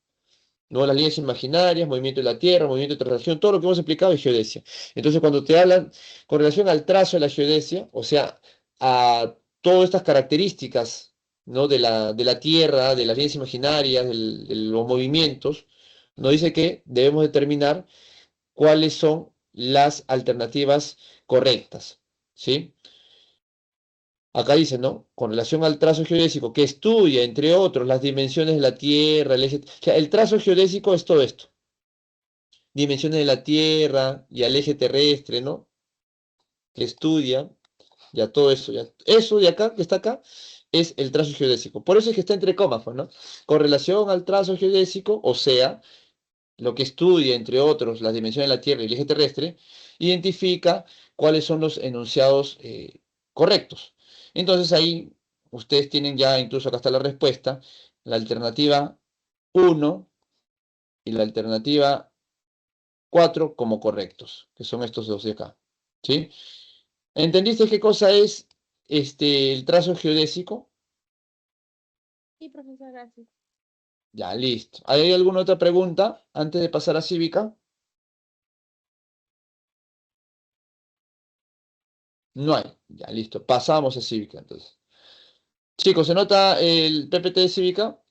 Speaker 1: ¿No? Las líneas imaginarias, movimiento de la Tierra, movimiento de traslación, todo lo que hemos explicado es geodesia. Entonces, cuando te hablan con relación al trazo de la geodesia, o sea, a todas estas características, ¿no? de la Tierra, de las líneas imaginarias, de los movimientos, nos dice que debemos determinar cuáles son las alternativas correctas, ¿sí? Acá dice, ¿no? Con relación al trazo geodésico, que estudia, entre otros, las dimensiones de la Tierra, el eje... O sea, el trazo geodésico es todo esto. Dimensiones de la Tierra y al eje terrestre, ¿no? Que estudia, ya todo eso, ya. Eso de acá, que está acá, es el trazo geodésico. Por eso es que está entre comas, pues, ¿no? Con relación al trazo geodésico, o sea, lo que estudia, entre otros, las dimensiones de la Tierra y el eje terrestre, identifica cuáles son los enunciados correctos. Entonces ahí ustedes tienen ya, incluso acá está la respuesta, la alternativa 1 y la alternativa 4 como correctos, que son estos dos de acá. ¿Sí? ¿Entendiste qué cosa es el trazo geodésico?
Speaker 3: Sí, profesor, gracias.
Speaker 1: Ya, listo. ¿Hay alguna otra pregunta antes de pasar a cívica? No hay. Ya, listo. Pasamos a cívica entonces. Chicos, ¿se nota el PPT de cívica?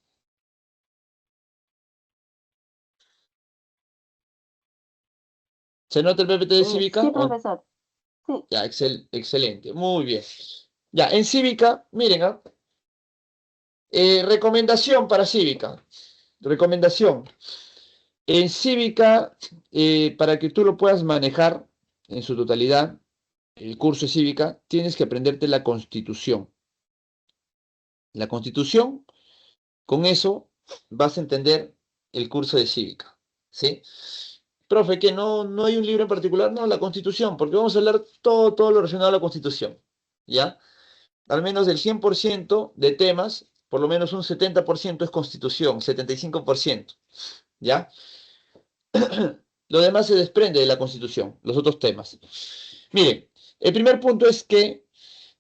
Speaker 1: ¿Se nota el PPT de cívica?
Speaker 2: Sí, profesor. Sí.
Speaker 1: Ya, excelente. Muy bien. Ya, en cívica, miren, recomendación para cívica. Recomendación. En cívica, para que tú lo puedas manejar en su totalidad, el curso de cívica, tienes que aprenderte la Constitución. La Constitución, con eso vas a entender el curso de cívica. ¿Sí? Profe, que no hay un libro en particular, no, la Constitución, porque vamos a hablar todo lo relacionado a la Constitución, ¿ya? Al menos del 100% de temas, por lo menos un 70% es Constitución, 75%, ¿ya? Lo demás se desprende de la Constitución, los otros temas. Miren, el primer punto es que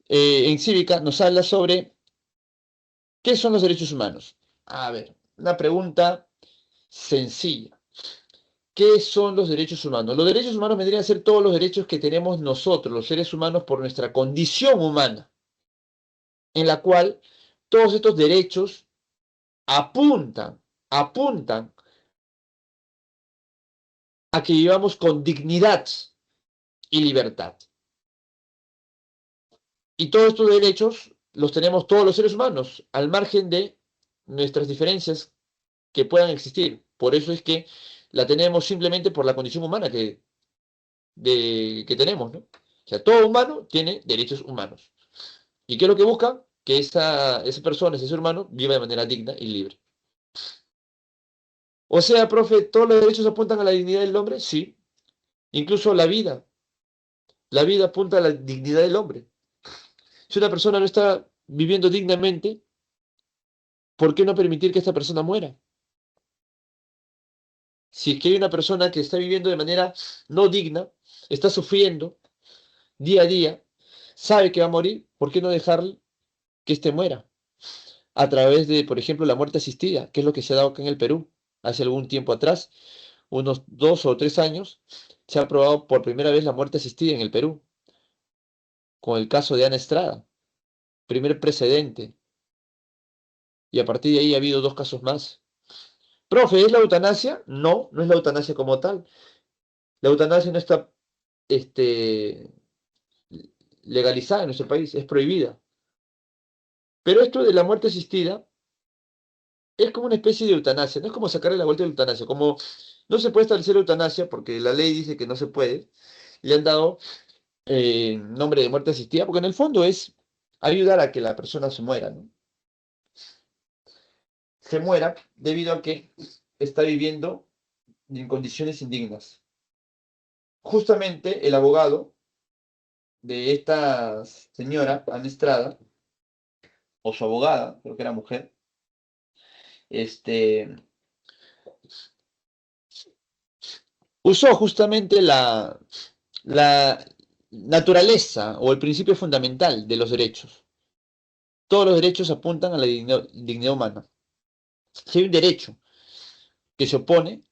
Speaker 1: en Cívica nos habla sobre qué son los derechos humanos. A ver, una pregunta sencilla. ¿Qué son los derechos humanos? Los derechos humanos vendrían a ser todos los derechos que tenemos nosotros, los seres humanos, por nuestra condición humana, en la cual todos estos derechos apuntan a que vivamos con dignidad y libertad. Y todos estos derechos los tenemos todos los seres humanos, al margen de nuestras diferencias que puedan existir. Por eso es que la tenemos simplemente por la condición humana que tenemos, ¿no? O sea, todo humano tiene derechos humanos. ¿Y qué es lo que busca? Que esa persona, ese ser humano, viva de manera digna y libre. O sea, profe, ¿todos los derechos apuntan a la dignidad del hombre? Sí. Incluso la vida. La vida apunta a la dignidad del hombre. Si una persona no está viviendo dignamente, ¿por qué no permitir que esta persona muera? Si es que hay una persona que está viviendo de manera no digna, está sufriendo día a día, sabe que va a morir, ¿por qué no dejar que éste muera? A través de, por ejemplo, la muerte asistida, que es lo que se ha dado acá en el Perú hace algún tiempo atrás, unos 2 o 3 años, se ha aprobado por primera vez la muerte asistida en el Perú, con el caso de Ana Estrada, primer precedente, y a partir de ahí ha habido 2 casos más. Profe, ¿es la eutanasia? No, no es la eutanasia como tal. La eutanasia no está este, legalizada en nuestro país, es prohibida. Pero esto de la muerte asistida es como una especie de eutanasia, no es como sacarle la vuelta de la eutanasia, como no se puede establecer eutanasia porque la ley dice que no se puede, le han dado nombre de muerte asistida, porque en el fondo es ayudar a que la persona se muera, ¿no? Se muera debido a que está viviendo en condiciones indignas. Justamente el abogado de esta señora, Ana Estrada, o su abogada, creo que era mujer, este, usó justamente la naturaleza o el principio fundamental de los derechos. Todos los derechos apuntan a la dignidad humana. Si hay un derecho que se opone,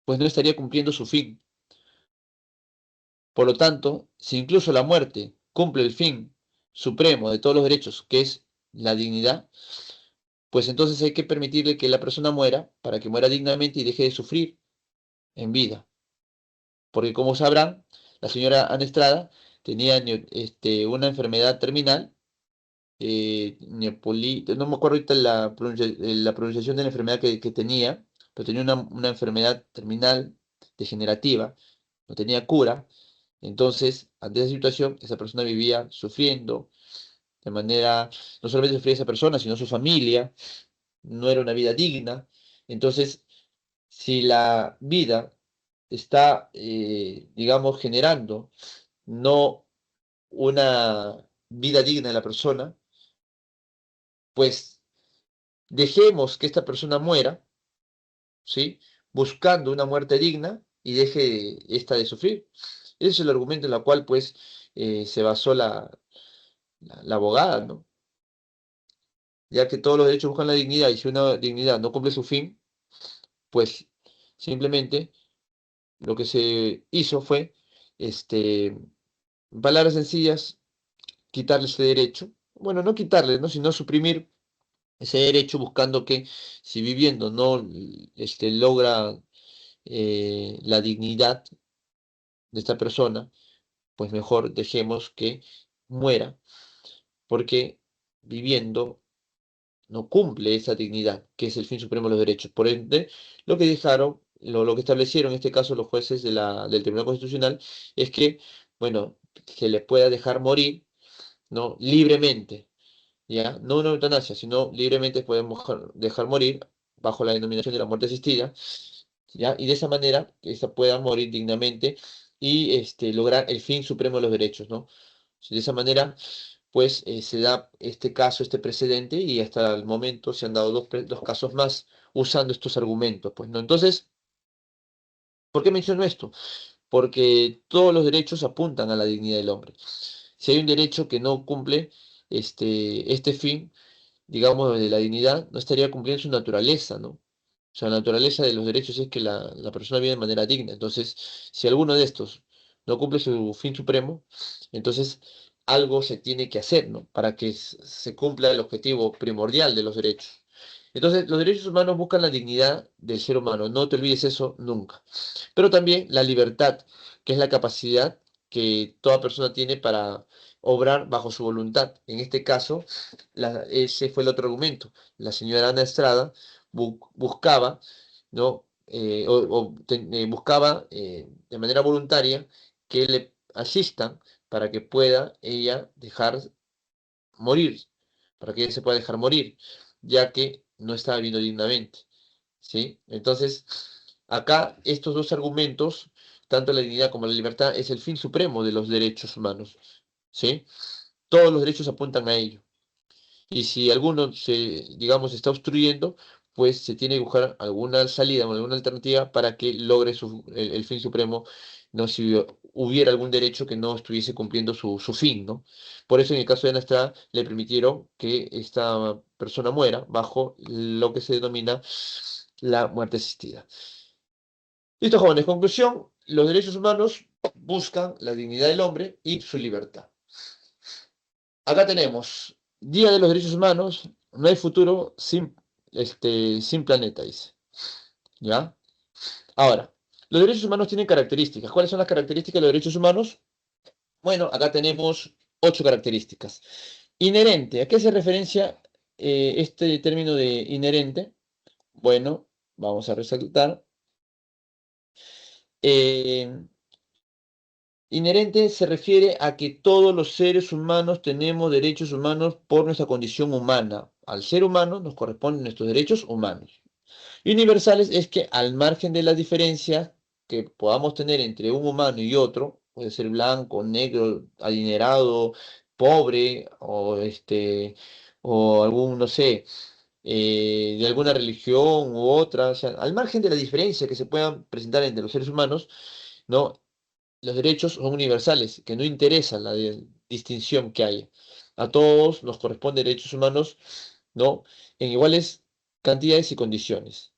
Speaker 1: pues no estaría cumpliendo su fin. Por lo tanto, si incluso la muerte cumple el fin supremo de todos los derechos, que es la dignidad, pues entonces hay que permitirle que la persona muera para que muera dignamente y deje de sufrir en vida. Porque como sabrán, la señora Ana Estrada tenía una enfermedad terminal, no me acuerdo ahorita la pronunciación de la enfermedad que tenía, pero tenía una enfermedad terminal degenerativa, no tenía cura. Entonces, ante esa situación, esa persona vivía sufriendo de manera, no solamente sufría esa persona, sino su familia, no era una vida digna. Entonces, si la vida está, digamos, generando no una vida digna de la persona, pues dejemos que esta persona muera, ¿sí? Buscando una muerte digna y deje esta de sufrir. Ese es el argumento en el cual, pues, se basó la abogada, ¿no? Ya que todos los derechos buscan la dignidad y si una dignidad no cumple su fin, pues simplemente lo que se hizo fue, en palabras sencillas, quitarle ese derecho. Bueno, no quitarle, ¿no? Sino suprimir ese derecho buscando que si viviendo no logra la dignidad de esta persona, pues mejor dejemos que muera, porque viviendo no cumple esa dignidad, que es el fin supremo de los derechos. Por ende, lo que dejaron, lo que establecieron en este caso los jueces del Tribunal Constitucional, es que, bueno, se les pueda dejar morir, ¿no? Libremente, ¿ya? No una eutanasia, sino libremente podemos dejar morir bajo la denominación de la muerte asistida, ¿ya? Y de esa manera, que ésta pueda morir dignamente y lograr el fin supremo de los derechos, ¿no? De esa manera, pues se da este caso, este precedente, y hasta el momento se han dado dos casos más usando estos argumentos, pues, ¿no? Entonces, ¿por qué menciono esto? Porque todos los derechos apuntan a la dignidad del hombre. Si hay un derecho que no cumple este fin, digamos, de la dignidad, no estaría cumpliendo su naturaleza, ¿no? O sea, la naturaleza de los derechos es que la persona vive de manera digna. Entonces, si alguno de estos no cumple su fin supremo, entonces algo se tiene que hacer, ¿no? Para que se cumpla el objetivo primordial de los derechos. Entonces, los derechos humanos buscan la dignidad del ser humano. No te olvides eso nunca. Pero también la libertad, que es la capacidad que toda persona tiene para obrar bajo su voluntad. En este caso, ese fue el otro argumento. La señora Ana Estrada buscaba, ¿no? Buscaba de manera voluntaria que le asistan para que pueda ella dejar morir, para que ella se pueda dejar morir, ya que no estaba viviendo dignamente, ¿sí? Entonces, acá estos dos argumentos, tanto la dignidad como la libertad, es el fin supremo de los derechos humanos, ¿sí? Todos los derechos apuntan a ello. Y si alguno se, digamos, está obstruyendo, pues se tiene que buscar alguna salida o alguna alternativa para que logre el fin supremo, ¿no? Si hubiera algún derecho que no estuviese cumpliendo su fin, ¿no? Por eso en el caso de Ana Estrada le permitieron que esta persona muera bajo lo que se denomina la muerte asistida. Listo, jóvenes. Conclusión, los derechos humanos buscan la dignidad del hombre y su libertad. Acá tenemos, Día de los Derechos Humanos, no hay futuro sin planeta, dice. ¿Ya? Ahora, los derechos humanos tienen características. ¿Cuáles son las características de los derechos humanos? Bueno, acá tenemos 8 características. Inherente, ¿a qué hace referencia este término de inherente? Bueno, vamos a resaltar. Eh, Inherente se refiere a que todos los seres humanos tenemos derechos humanos por nuestra condición humana. Al ser humano nos corresponden nuestros derechos humanos. Y universales es que al margen de las diferencias que podamos tener entre un humano y otro, puede ser blanco, negro, adinerado, pobre o algún, no sé, de alguna religión u otra, o sea, al margen de las diferencias que se puedan presentar entre los seres humanos, ¿no? Los derechos son universales, que no interesa la distinción que haya. A todos nos corresponden derechos humanos, ¿no? En iguales cantidades y condiciones,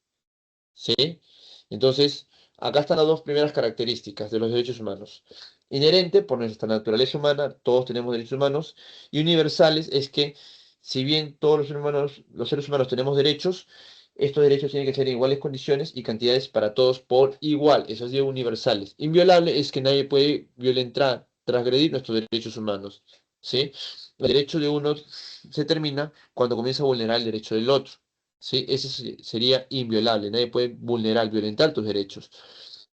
Speaker 1: ¿sí? Entonces, acá están las dos primeras características de los derechos humanos. Inherente, por nuestra naturaleza humana, todos tenemos derechos humanos, y universales es que, si bien todos los seres humanos tenemos derechos, estos derechos tienen que ser en iguales condiciones y cantidades para todos por igual, eso es de universales. Inviolable es que nadie puede violentar, transgredir nuestros derechos humanos, ¿sí? El derecho de uno se termina cuando comienza a vulnerar el derecho del otro. ¿Sí? Ese sería inviolable, nadie puede vulnerar, violentar tus derechos.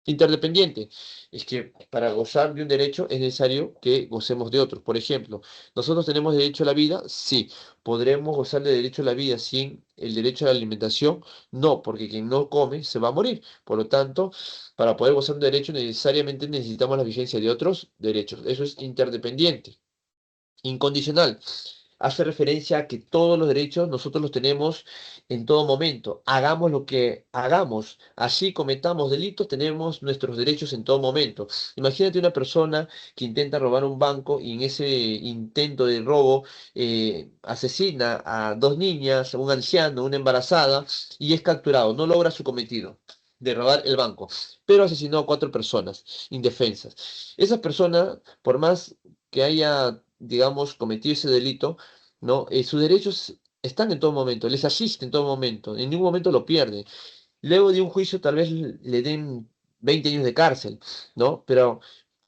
Speaker 1: Interdependiente, es que para gozar de un derecho es necesario que gocemos de otros. Por ejemplo, ¿nosotros tenemos derecho a la vida? Sí. ¿Podremos gozar de derecho a la vida sin el derecho a la alimentación? No, porque quien no come se va a morir. Por lo tanto, para poder gozar de un derecho necesariamente necesitamos la vigencia de otros derechos. Eso es interdependiente. Incondicional hace referencia a que todos los derechos nosotros los tenemos en todo momento. Hagamos lo que hagamos, así cometamos delitos, tenemos nuestros derechos en todo momento. Imagínate una persona que intenta robar un banco y en ese intento de robo asesina a 2 niñas, a un anciano, una embarazada y es capturado, no logra su cometido de robar el banco, pero asesinó a 4 personas indefensas. Esa persona, por más que haya, digamos, cometido ese delito, ¿no? Sus derechos están en todo momento, les asiste en todo momento, en ningún momento lo pierde. Luego de un juicio tal vez le den 20 años de cárcel, ¿no? Pero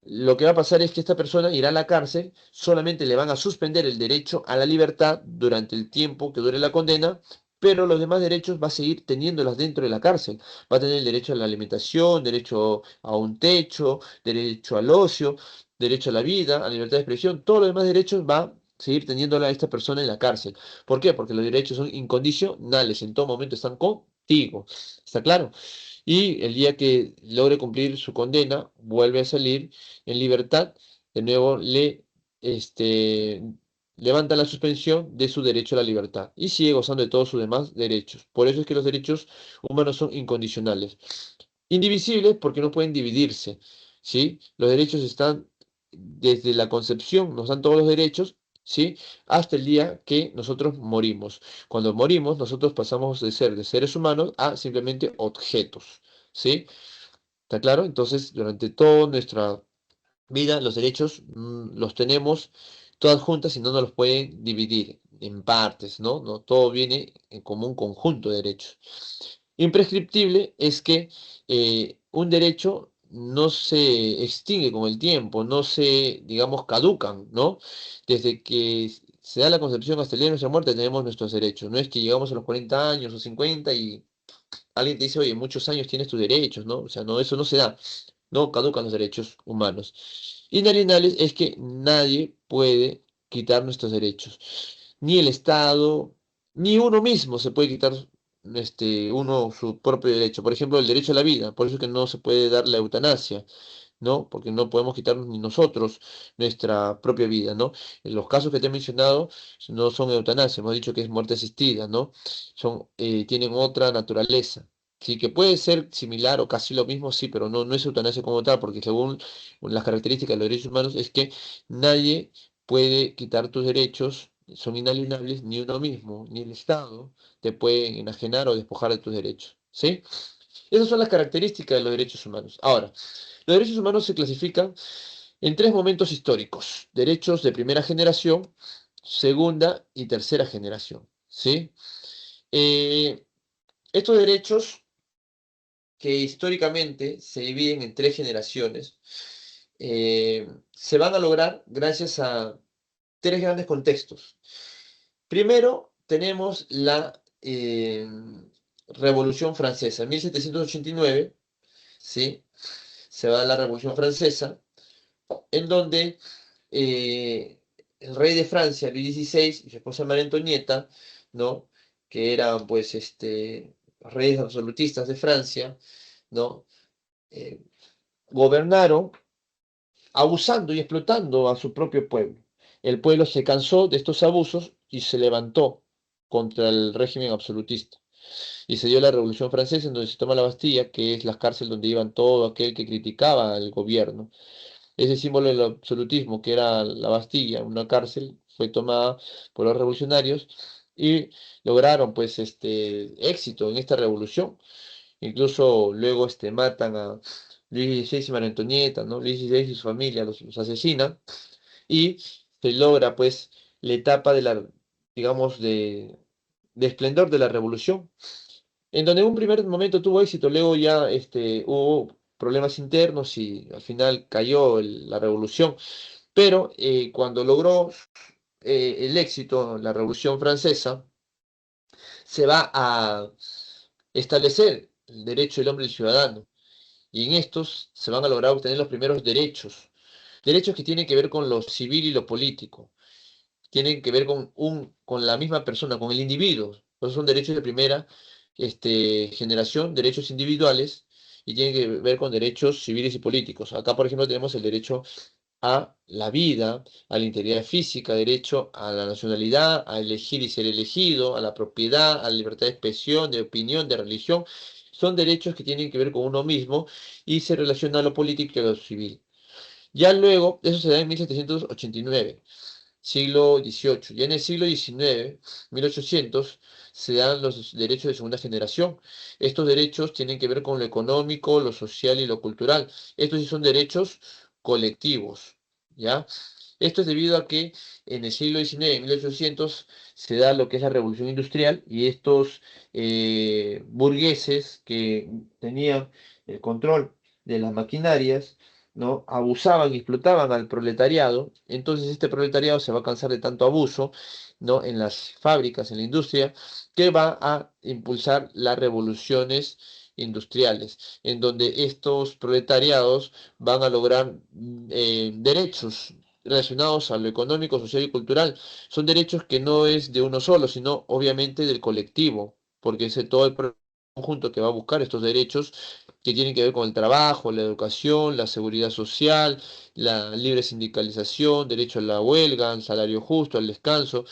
Speaker 1: lo que va a pasar es que esta persona irá a la cárcel, solamente le van a suspender el derecho a la libertad durante el tiempo que dure la condena, pero los demás derechos va a seguir teniéndolas dentro de la cárcel. Va a tener el derecho a la alimentación, derecho a un techo, derecho al ocio, derecho a la vida, a la libertad de expresión, todos los demás derechos va a seguir teniéndola esta persona en la cárcel. ¿Por qué? Porque los derechos son incondicionales, en todo momento están contigo. ¿Está claro? Y el día que logre cumplir su condena, vuelve a salir en libertad, de nuevo este, levanta la suspensión de su derecho a la libertad y sigue gozando de todos sus demás derechos. Por eso es que los derechos humanos son incondicionales. Indivisibles porque no pueden dividirse, ¿sí? Los derechos están desde la concepción, nos dan todos los derechos, ¿sí? Hasta el día que nosotros morimos. Cuando morimos, nosotros pasamos de ser de seres humanos a simplemente objetos, ¿sí? ¿Está claro? Entonces, durante toda nuestra vida, los derechos los tenemos todas juntas y no nos los pueden dividir en partes, ¿no? No, todo viene en como un conjunto de derechos. Imprescriptible es que un derecho no se extingue con el tiempo, no se, digamos, caducan, ¿no? Desde que se da la concepción hasta el día de nuestra muerte tenemos nuestros derechos. No es que llegamos a los 40 años o 50 y alguien te dice, oye, en muchos años tienes tus derechos, ¿no? O sea, no, eso no se da. No caducan los derechos humanos. Inalienables es que nadie puede quitar nuestros derechos. Ni el Estado, ni uno mismo se puede quitar uno su propio derecho. Por ejemplo, el derecho a la vida. Por eso es que no se puede dar la eutanasia. ¿no? Porque no podemos quitarnos ni nosotros nuestra propia vida, ¿no? En los casos que te he mencionado no son eutanasia, hemos dicho que es muerte asistida, ¿no? Tienen otra naturaleza. Sí, que puede ser similar o casi lo mismo, sí, pero no es eutanasia como tal, porque según las características de los derechos humanos es que nadie puede quitar tus derechos, son inalienables, ni uno mismo, ni el Estado te pueden enajenar o despojar de tus derechos, ¿sí? Esas son las características de los derechos humanos. Ahora, los derechos humanos se clasifican en tres momentos históricos: derechos de primera generación, segunda y tercera generación, ¿sí? Eh, Estos derechos, que históricamente se dividen en tres generaciones, se van a lograr gracias a tres grandes contextos. Primero, tenemos la Revolución Francesa. En 1789, ¿sí? Se va a la Revolución Francesa, en donde el rey de Francia, Luis XVI, y su esposa María Antonieta, ¿no? Que eran, pues, reyes absolutistas de Francia, ¿no? Eh, Gobernaron abusando y explotando a su propio pueblo. El pueblo se cansó de estos abusos y se levantó contra el régimen absolutista. Y se dio la Revolución Francesa, en donde se toma la Bastilla, que es la cárcel donde iban todo aquel que criticaba al gobierno. Ese símbolo del absolutismo, que era la Bastilla, una cárcel, fue tomada por los revolucionarios y lograron, pues, éxito en esta revolución. Incluso luego matan a Luis XVI y María Antonieta, ¿no? Luis XVI y su familia los asesinan y se logra, pues, la etapa de la, digamos, de esplendor de la revolución, en donde en un primer momento tuvo éxito, luego ya hubo problemas internos y al final cayó la revolución. Pero cuando logró el éxito, la Revolución Francesa, se va a establecer el derecho del hombre y el ciudadano. Y en estos se van a lograr obtener los primeros derechos. Derechos que tienen que ver con lo civil y lo político. Tienen que ver con la misma persona, con el individuo. Esos son derechos de primera generación, derechos individuales, y tienen que ver con derechos civiles y políticos. Acá, por ejemplo, tenemos el derecho a la vida, a la integridad física, derecho a la nacionalidad, a elegir y ser elegido, a la propiedad, a la libertad de expresión, de opinión, de religión. Son derechos que tienen que ver con uno mismo y se relaciona a lo político y a lo civil. Ya luego, eso se da en 1789, siglo XVIII. Ya en el siglo XIX, 1800, se dan los derechos de segunda generación. Estos derechos tienen que ver con lo económico, lo social y lo cultural. Estos sí son derechos colectivos, ¿ya? Esto es debido a que en el siglo XIX, 1800, se da lo que es la revolución industrial y estos burgueses que tenían el control de las maquinarias, ¿no? Abusaban y explotaban al proletariado. Entonces este proletariado se va a cansar de tanto abuso, ¿no? En las fábricas, en la industria, que va a impulsar las revoluciones industriales, en donde estos proletariados van a lograr derechos relacionados a lo económico, social y cultural. Son derechos que no es de uno solo, sino obviamente del colectivo, porque es todo el conjunto que va a buscar estos derechos que tienen que ver con el trabajo, la educación, la seguridad social, la libre sindicalización, derecho a la huelga, al salario justo, al descanso.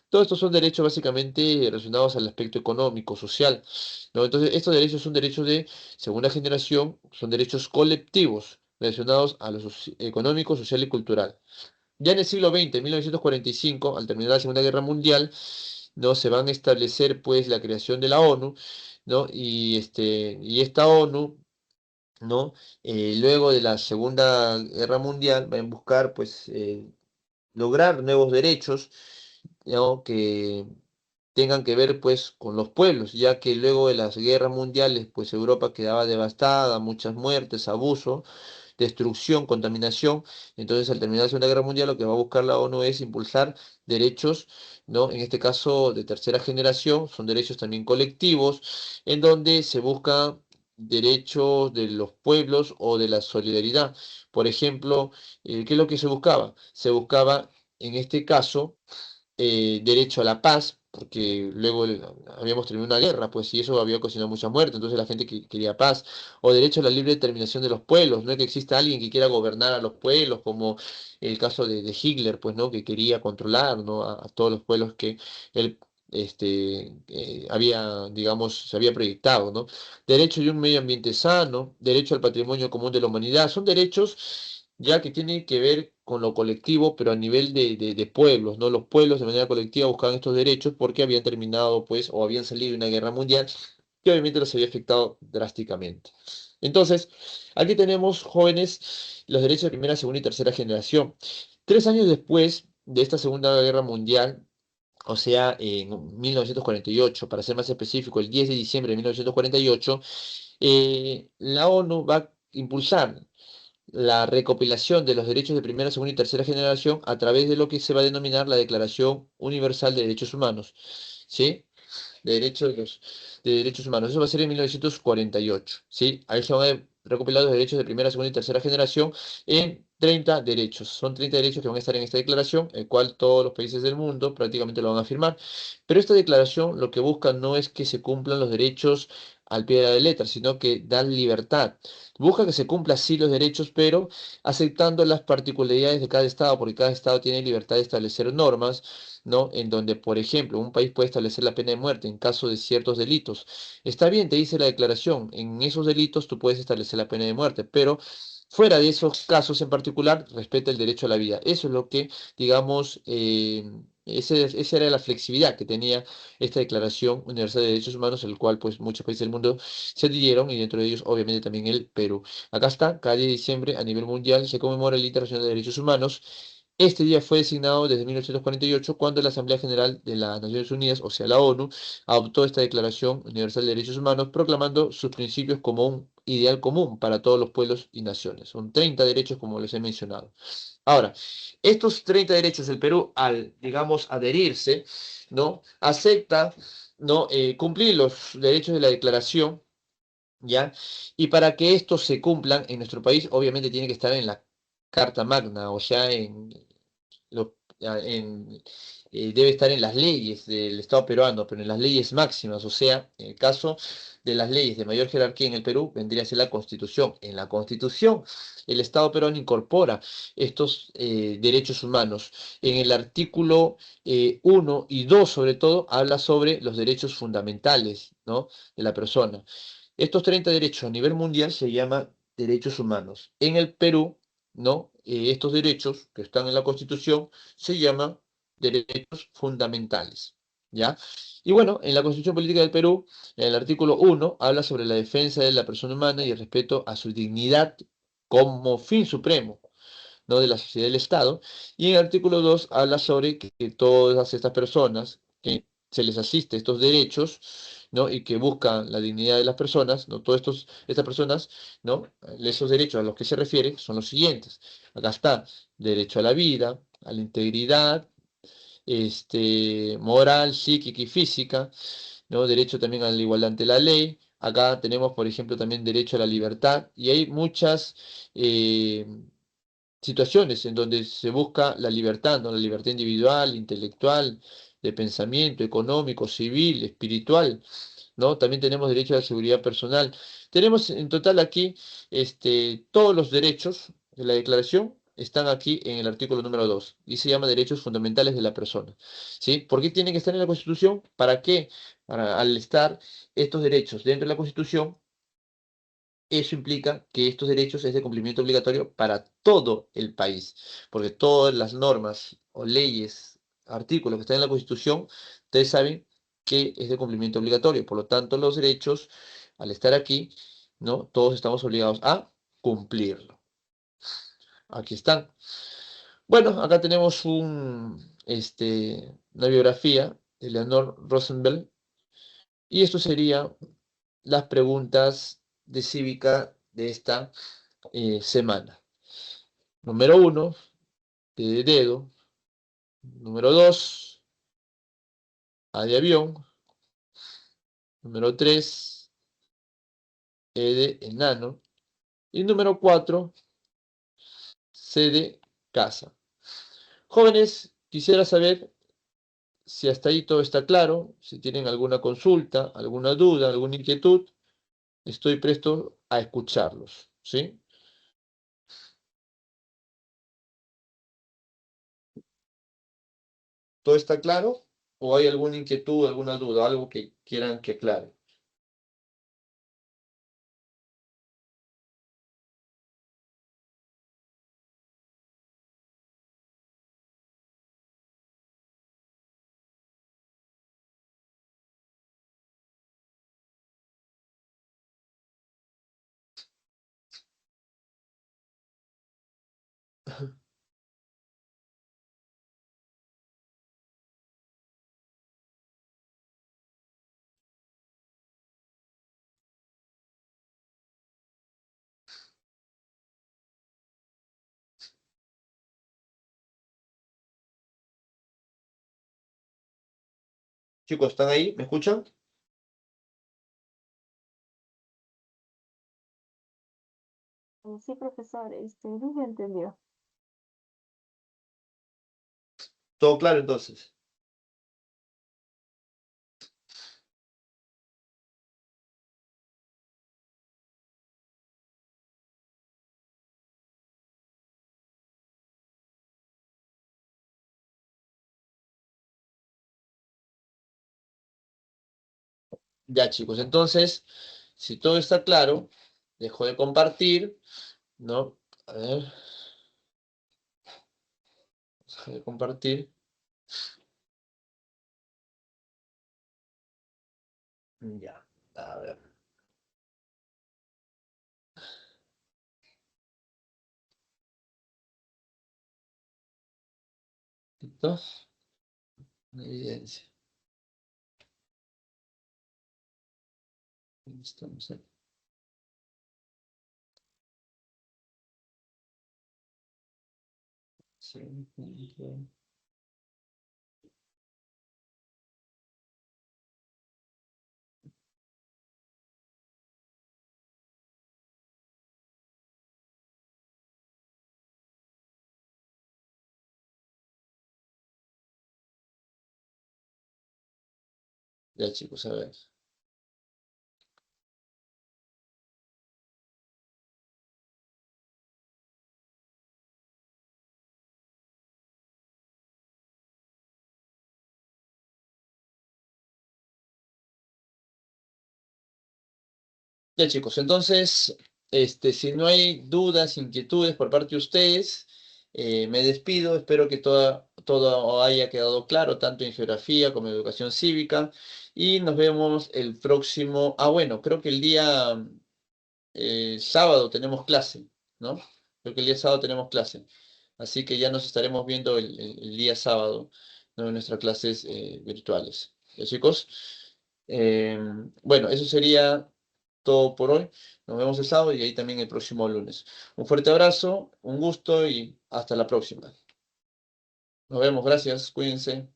Speaker 1: Todos estos son derechos básicamente relacionados al aspecto económico, social, ¿no? Entonces, estos derechos son derechos de segunda generación, son derechos colectivos relacionados a lo económico, social y cultural. Ya en el siglo XX, en 1945, al terminar la Segunda Guerra Mundial, ¿no? Se van a establecer pues la creación de la ONU, ¿no? Y esta ONU, ¿no? Luego de la Segunda Guerra Mundial, va a buscar pues lograr nuevos derechos, ¿no? Que tengan que ver pues con los pueblos, ya que luego de las guerras mundiales pues Europa quedaba devastada, muchas muertes, abuso, destrucción, contaminación. Entonces, al terminar la Segunda Guerra Mundial, lo que va a buscar la ONU es impulsar derechos, ¿no? En este caso, de tercera generación, son derechos también colectivos, en donde se busca derechos de los pueblos o de la solidaridad. Por ejemplo, ¿qué es lo que se buscaba? Se buscaba, en este caso, derecho a la paz, porque luego habíamos terminado una guerra, pues, y eso había ocasionado mucha muerte, entonces la gente quería paz, o derecho a la libre determinación de los pueblos, no es que exista alguien que quiera gobernar a los pueblos, como el caso de Hitler, pues, ¿no? Que quería controlar, ¿no? A todos los pueblos que él había, digamos, se había proyectado, ¿no? Derecho a un medio ambiente sano, derecho al patrimonio común de la humanidad, son derechos ya que tienen que ver con lo colectivo, pero a nivel de pueblos, ¿no? Los pueblos de manera colectiva buscaban estos derechos porque habían terminado, pues, o habían salido de una guerra mundial que obviamente los había afectado drásticamente. Entonces, aquí tenemos jóvenes, los derechos de primera, segunda y tercera generación. 3 años después de esta Segunda Guerra Mundial, o sea, en 1948, para ser más específico, el 10 de diciembre de 1948, la ONU va a impulsar la recopilación de los derechos de primera, segunda y tercera generación a través de lo que se va a denominar la Declaración Universal de Derechos Humanos, ¿sí? De derechos humanos. Eso va a ser en 1948, ¿sí? Ahí se van a recopilar los derechos de primera, segunda y tercera generación en 30 derechos. Son 30 derechos que van a estar en esta declaración, el cual todos los países del mundo prácticamente lo van a firmar. Pero esta declaración lo que busca no es que se cumplan los derechos al pie de la letra, sino que dan libertad. Busca que se cumplan sí los derechos, pero aceptando las particularidades de cada estado, porque cada estado tiene libertad de establecer normas, ¿no? En donde, por ejemplo, un país puede establecer la pena de muerte en caso de ciertos delitos. Está bien, te dice la declaración, en esos delitos tú puedes establecer la pena de muerte, pero fuera de esos casos en particular, respeta el derecho a la vida. Eso es lo que, digamos, esa era la flexibilidad que tenía esta Declaración Universal de Derechos Humanos, el cual pues muchos países del mundo se adhirieron y dentro de ellos obviamente también el Perú. Acá está, cada 10 de diciembre a nivel mundial se conmemora el Día Internacional de Derechos Humanos. Este día fue designado desde 1948 cuando la Asamblea General de las Naciones Unidas, o sea la ONU, adoptó esta Declaración Universal de Derechos Humanos proclamando sus principios como un ideal común para todos los pueblos y naciones. Son 30 derechos como les he mencionado. Ahora, estos 30 derechos, el Perú, al, digamos, adherirse, ¿no? Acepta, ¿no? Cumplir los derechos de la declaración, ¿ya? Y para que estos se cumplan en nuestro país, obviamente tiene que estar en la Carta Magna, o sea, debe estar en las leyes del Estado peruano, pero en las leyes máximas, o sea, en el caso de las leyes de mayor jerarquía en el Perú, vendría a ser la Constitución. En la Constitución, el Estado peruano incorpora estos derechos humanos. En el artículo 1 y 2, sobre todo, habla sobre los derechos fundamentales, ¿no? De la persona. Estos 30 derechos a nivel mundial se llaman derechos humanos. En el Perú, ¿no? Estos derechos que están en la Constitución se llaman derechos fundamentales, ¿ya? Y bueno, en la Constitución Política del Perú, en el artículo 1, habla sobre la defensa de la persona humana y el respeto a su dignidad como fin supremo, ¿no? De la sociedad y del Estado. Y en el artículo 2 habla sobre que todas estas personas que se les asiste estos derechos, ¿no? Y que buscan la dignidad de las personas, ¿no? Estas personas, ¿no? Esos derechos a los que se refiere son los siguientes. Acá está, derecho a la vida, a la integridad, moral, psíquica y física, ¿no? Derecho también a la igualdad ante la ley. Acá tenemos, por ejemplo, también derecho a la libertad y hay muchas situaciones en donde se busca la libertad, ¿no? La libertad individual, intelectual, de pensamiento, económico, civil, espiritual, ¿no? También tenemos derecho a la seguridad personal. Tenemos en total aquí todos los derechos de la Declaración están aquí en el artículo número 2 y se llama derechos fundamentales de la persona. ¿Sí? ¿Por qué tienen que estar en la Constitución? ¿Para qué? Para, al estar estos derechos dentro de la Constitución, eso implica que estos derechos es de cumplimiento obligatorio para todo el país, porque todas las normas o leyes, artículos que están en la Constitución, ustedes saben que es de cumplimiento obligatorio. Por lo tanto, los derechos, al estar aquí, ¿no? Todos estamos obligados a cumplirlo. Aquí están. Bueno, acá tenemos una biografía de Leonor Rosenberg, y esto sería las preguntas de cívica de esta semana. Número 1, D de dedo. Número 2, A de avión. Número 3, E de enano. Y número 4, C de casa. Jóvenes, quisiera saber si hasta ahí todo está claro, si tienen alguna consulta, alguna duda, alguna inquietud, estoy presto a escucharlos, ¿sí? ¿Todo está claro? ¿O hay alguna inquietud, alguna duda, algo que quieran que aclare? Chicos, ¿están ahí? ¿Me escuchan?
Speaker 2: Sí, profesor, sí se entendió.
Speaker 1: ¿Todo claro entonces? Ya, chicos, entonces, si todo está claro, dejo de compartir, ¿no? A ver, dejo de compartir. Ya, a ver. ¿Listo? Evidencia. Estamos ahí. Sí, ya, chicos, a ver. Ya, chicos, entonces, si no hay dudas, inquietudes por parte de ustedes, me despido. Espero que todo haya quedado claro, tanto en geografía como en educación cívica. Y nos vemos el próximo. Ah, bueno, creo que el día sábado tenemos clase, ¿no? Creo que el día sábado tenemos clase. Así que ya nos estaremos viendo el día sábado, ¿no? En nuestras clases virtuales. ¿Ya, chicos? Eh, bueno, eso sería todo por hoy. Nos vemos el sábado y ahí también el próximo lunes. Un fuerte abrazo, un gusto y hasta la próxima. Nos vemos, gracias, cuídense.